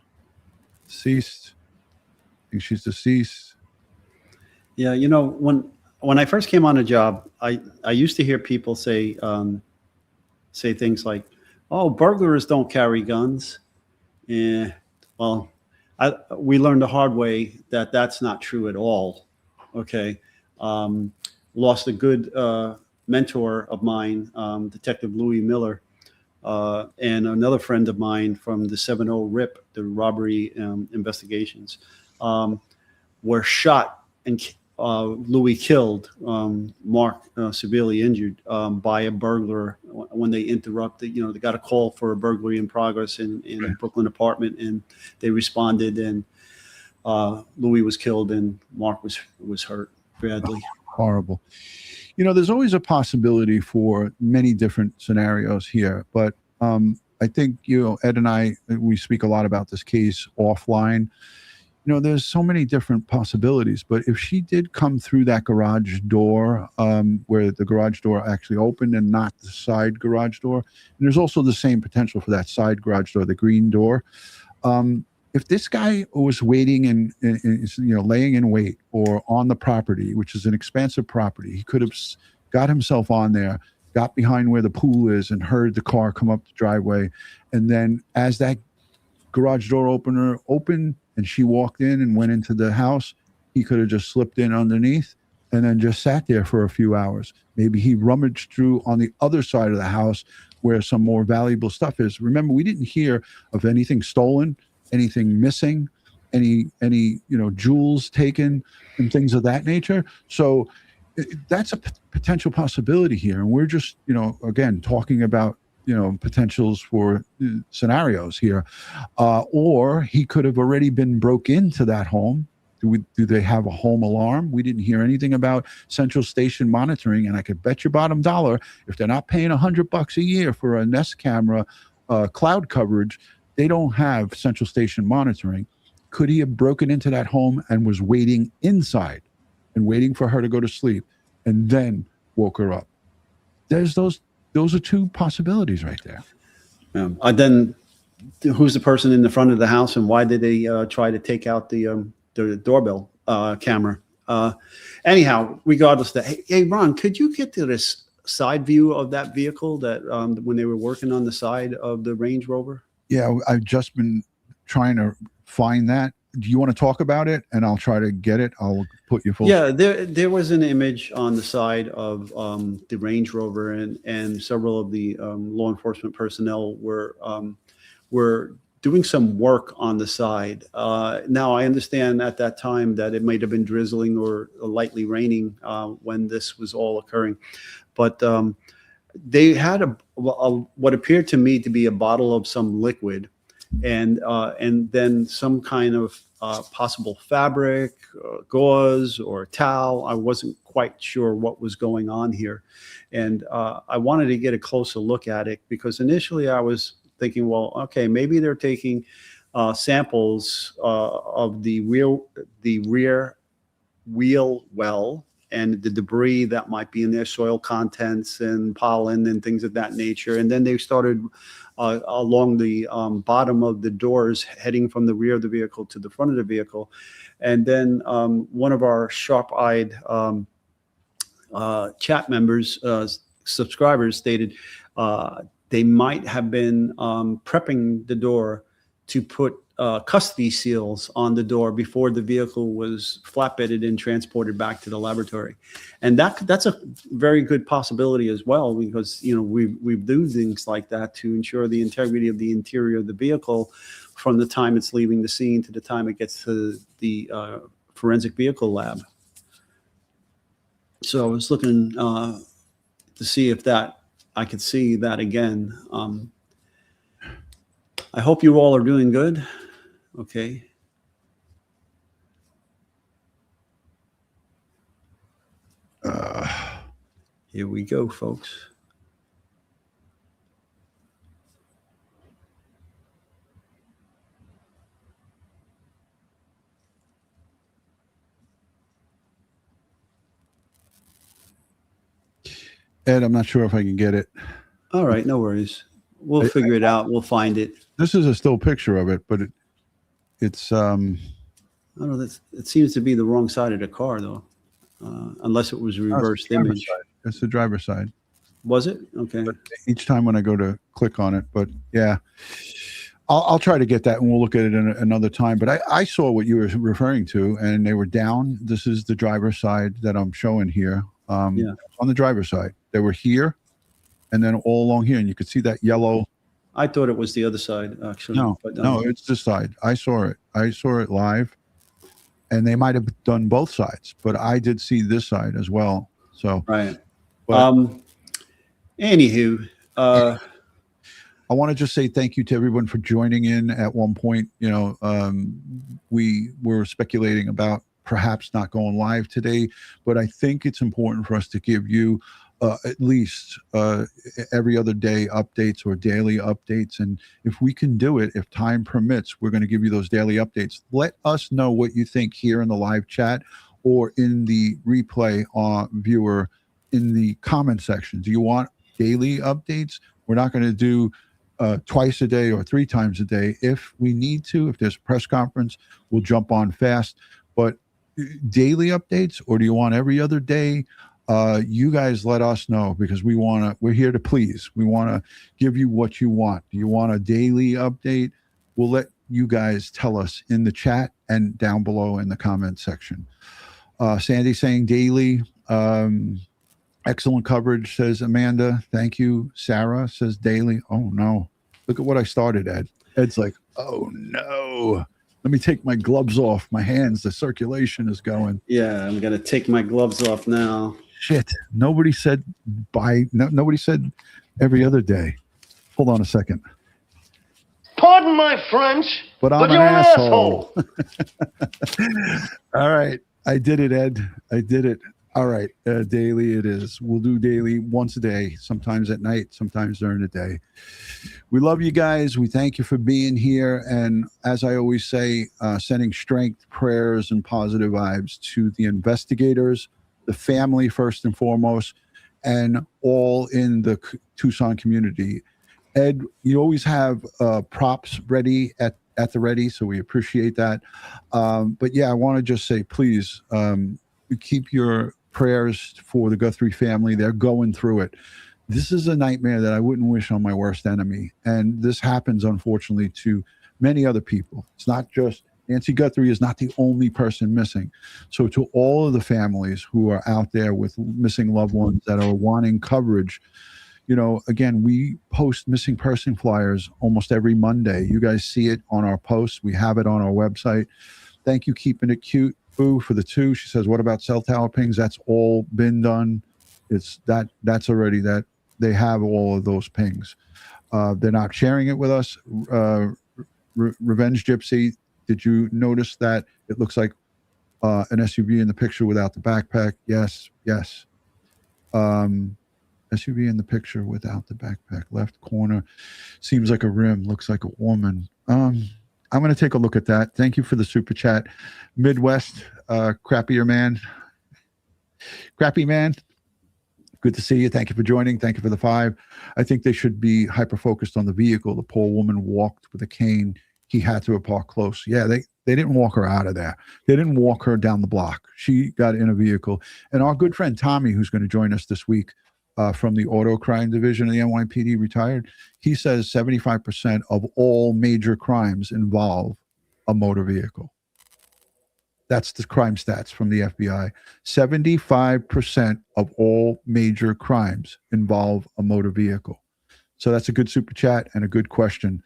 Deceased. I think she's deceased. Yeah, when I first came on the job, I used to hear people say things like, "Oh, burglars don't carry guns." Yeah, well, we learned the hard way that that's not true at all. Okay, lost a good mentor of mine, Detective Louis Miller, and another friend of mine from the 7-0 RIP, the robbery investigations, were shot, and Louis killed, Mark severely injured by a burglar when they interrupted. They got a call for a burglary in progress in a Brooklyn apartment, and they responded, and Louis was killed and Mark was hurt badly. Horrible. There's always a possibility for many different scenarios here, but I think, Ed and I, we speak a lot about this case offline. There's so many different possibilities, but if she did come through that garage door, where the garage door actually opened and not the side garage door, and there's also the same potential for that side garage door, the green door. If this guy was waiting and laying in wait or on the property, which is an expansive property, he could have got himself on there, got behind where the pool is, and heard the car come up the driveway, and then as that garage door opener opened and she walked in and went into the house, he could have just slipped in underneath and then just sat there for a few hours. Maybe he rummaged through on the other side of the house where some more valuable stuff is. Remember, we didn't hear of anything stolen, anything missing, any jewels taken and things of that nature. So that's a potential possibility here. And we're just, again, talking about potentials for scenarios here, or he could have already been broke into that home. Do they have a home alarm? We didn't hear anything about central station monitoring, and I could bet your bottom dollar if they're not paying $100 a year for a Nest camera cloud coverage, they don't have central station monitoring. Could he have broken into that home and was waiting inside and waiting for her to go to sleep and then woke her up? Those are two possibilities right there. Then who's the person in the front of the house, and why did they try to take out the doorbell camera? Anyhow, regardless of that, hey, Ron, could you get to this side view of that vehicle that when they were working on the side of the Range Rover? Yeah, I've just been trying to find that. Do you want to talk about it? And I'll try to get it. I'll put you full. Yeah, there was an image on the side of the Range Rover, and several of the law enforcement personnel were doing some work on the side. Now, I understand at that time that it might have been drizzling or lightly raining when this was all occurring, but they had what appeared to me to be a bottle of some liquid, and then some kind of possible fabric, gauze, or towel. I wasn't quite sure what was going on here, and I wanted to get a closer look at it, because initially I was thinking, well, okay, maybe they're taking samples of the rear wheel well and the debris that might be in their soil contents and pollen and things of that nature. And then they started along the bottom of the doors, heading from the rear of the vehicle to the front of the vehicle. And then one of our sharp-eyed chat members, subscribers, stated they might have been prepping the door to put custody seals on the door before the vehicle was flatbedded and transported back to the laboratory. And that's a very good possibility as well, because we do things like that to ensure the integrity of the interior of the vehicle from the time it's leaving the scene to the time it gets to the forensic vehicle lab. So I was looking to see if I could see that again. I hope you all are doing good. Okay. Here we go, folks. Ed, I'm not sure if I can get it. All right, no worries. We'll figure it out. We'll find it. This is a still picture of it, but it's I don't know. It seems to be the wrong side of the car, though, unless it was a reversed image. It's the driver's side. Was it? Okay. But each time when I go to click on it, but yeah, I'll try to get that, and we'll look at it another time. But I saw what you were referring to, and they were down. This is the driver's side that I'm showing here. On the driver's side, they were here, and then all along here, and you could see that yellow. I thought it was the other side, actually. No, but no, it's this side. I saw it live, and they might have done both sides, but I did see this side as well. So right. But- Anywho, I want to just say thank you to everyone for joining in. At one point, we were speculating about perhaps not going live today, but I think it's important for us to give you at least every other day updates or daily updates. And if we can do it, if time permits, we're going to give you those daily updates. Let us know what you think here in the live chat or in the replay viewer in the comment section. Do you want daily updates? We're not going to do twice a day or 3 times a day. If we need to, if there's a press conference, we'll jump on fast. But daily updates, or do you want every other day? You guys let us know, because we're here to please. We want to give you what you want. Do you want a daily update? We'll let you guys tell us in the chat and down below in the comment section. Sandy saying daily. Excellent coverage, says Amanda. Thank you. Sarah says daily. Oh, no. Look at what I started, Ed. Ed's like, oh, no. Let me take my gloves off. My hands, the circulation is going. yeah, I'm going to take my gloves off now. Shit. Nobody said nobody said every other day. Hold on a second. Pardon my French, But I'm but an you're an asshole. asshole. All right. I did it, Ed. I did it. All right, daily it is. We'll do daily once a day, sometimes at night, sometimes during the day. We love you guys. We thank you for being here. And as I always say, sending strength, prayers, and positive vibes to the investigators, the family first and foremost, and all in the Tucson community. Ed, you always have props ready at the ready, so we appreciate that. But yeah, I want to just say, please, keep your prayers for the Guthrie family. They're going through it. This is a nightmare that I wouldn't wish on my worst enemy. And this happens, unfortunately, to many other people. It's not just Nancy Guthrie is not the only person missing. So to all of the families who are out there with missing loved ones that are wanting coverage, again, we post missing person flyers almost every Monday. You guys see it on our posts. We have it on our website. Thank you, Keeping It Cute. For the 2, she says, what about cell tower pings? That's all been done. That's already that they have all of those pings. They're not sharing it with us. Revenge Gypsy, did you notice that it looks like an SUV in the picture without the backpack? Yes. SUV in the picture without the backpack. Left corner seems like a rim. Looks like a woman. I'm going to take a look at that. Thank you for the super chat. Midwest, Crappier Man. Crappy Man, good to see you. Thank you for joining. Thank you for the 5. I think they should be hyper-focused on the vehicle. The poor woman walked with a cane. He had to have parked close. Yeah, they didn't walk her out of there. They didn't walk her down the block. She got in a vehicle. And our good friend Tommy, who's going to join us this week, from the auto crime division of the NYPD, retired. He says 75% of all major crimes involve a motor vehicle. That's the crime stats from the FBI. 75% of all major crimes involve a motor vehicle. So that's a good super chat and a good question.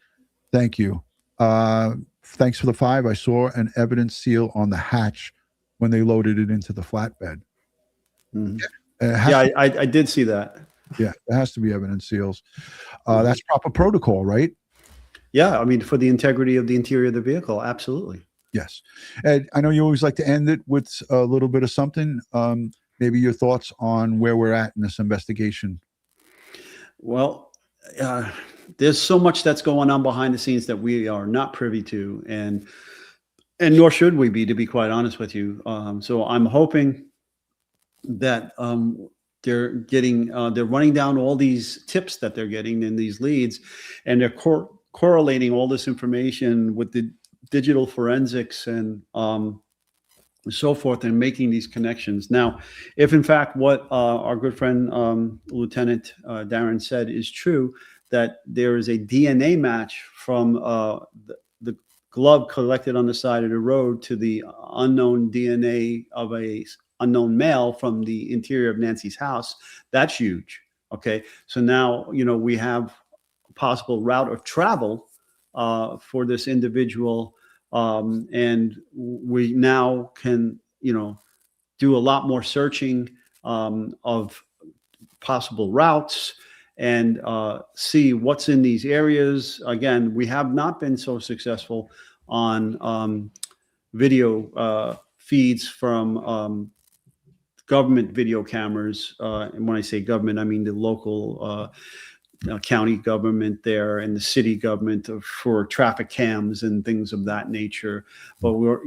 Thank you. Thanks for the 5. I saw an evidence seal on the hatch when they loaded it into the flatbed. Mm-hmm. I did see that. Yeah, there has to be evidence seals. That's proper protocol, right? Yeah, I mean, for the integrity of the interior of the vehicle, absolutely. Yes. Ed, I know you always like to end it with a little bit of something. Maybe your thoughts on where we're at in this investigation. Well, there's so much that's going on behind the scenes that we are not privy to, and nor should we be, to be quite honest with you. So I'm hoping that they're running down all these tips that they're getting in these leads, and they're correlating all this information with the digital forensics and so forth, and making these connections. Now, if in fact what our good friend Lieutenant Darren said is true, that there is a DNA match from the glove collected on the side of the road to the unknown DNA of a unknown male from the interior of Nancy's house, that's huge. Okay, so now, we have a possible route of travel for this individual, and we now can, do a lot more searching of possible routes and see what's in these areas. Again, we have not been so successful on video feeds from government video cameras. And when I say government, I mean the local county government there and the city government for traffic cams and things of that nature. But we're,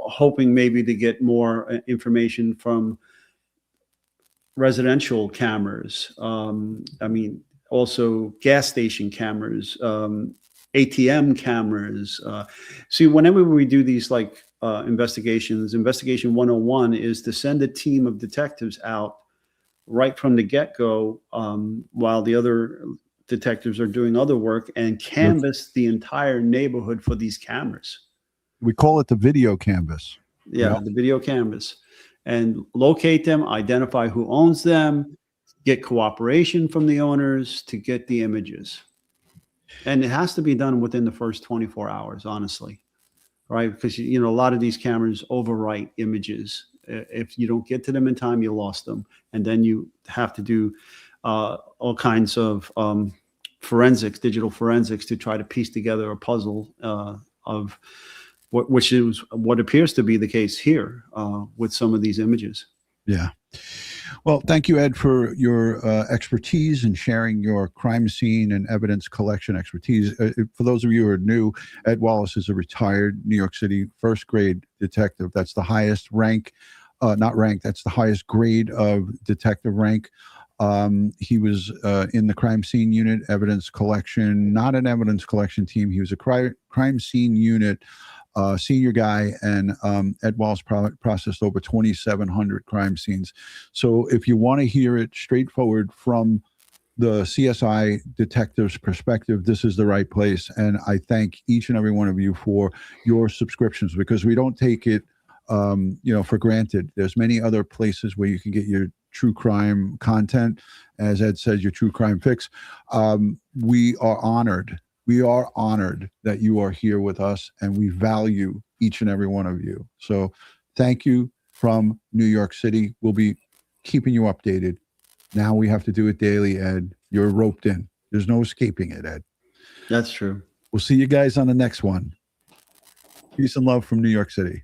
hoping maybe to get more information from residential cameras. Also gas station cameras, ATM cameras. See, whenever we do these investigations, Investigation 101 is to send a team of detectives out right from the get-go, while the other detectives are doing other work, and canvass the entire neighborhood for these cameras. We call it the video canvas. Yeah, the video canvas. And locate them, identify who owns them, get cooperation from the owners to get the images. And it has to be done within the first 24 hours, honestly, right? Because, a lot of these cameras overwrite images. If you don't get to them in time, you lost them. And then you have to do all kinds of forensics, digital forensics, to try to piece together a puzzle of which is what appears to be the case here with some of these images. Yeah. Well, thank you, Ed, for your expertise and sharing your crime scene and evidence collection expertise. For those of you who are new, Ed Wallace is a retired New York City first grade detective. That's the highest rank, that's the highest grade of detective rank. He was in the crime scene unit, evidence collection, not an evidence collection team. He was a crime scene unit senior guy, and Ed Wallace processed over 2,700 crime scenes. So if you want to hear it straightforward from the CSI detective's perspective, this is the right place. And I thank each and every one of you for your subscriptions, because we don't take it for granted. There's many other places where you can get your true crime content. As Ed said, your true crime fix. We are honored that you are here with us, and we value each and every one of you. So thank you from New York City. We'll be keeping you updated. Now we have to do it daily, Ed. You're roped in. There's no escaping it, Ed. That's true. We'll see you guys on the next one. Peace and love from New York City.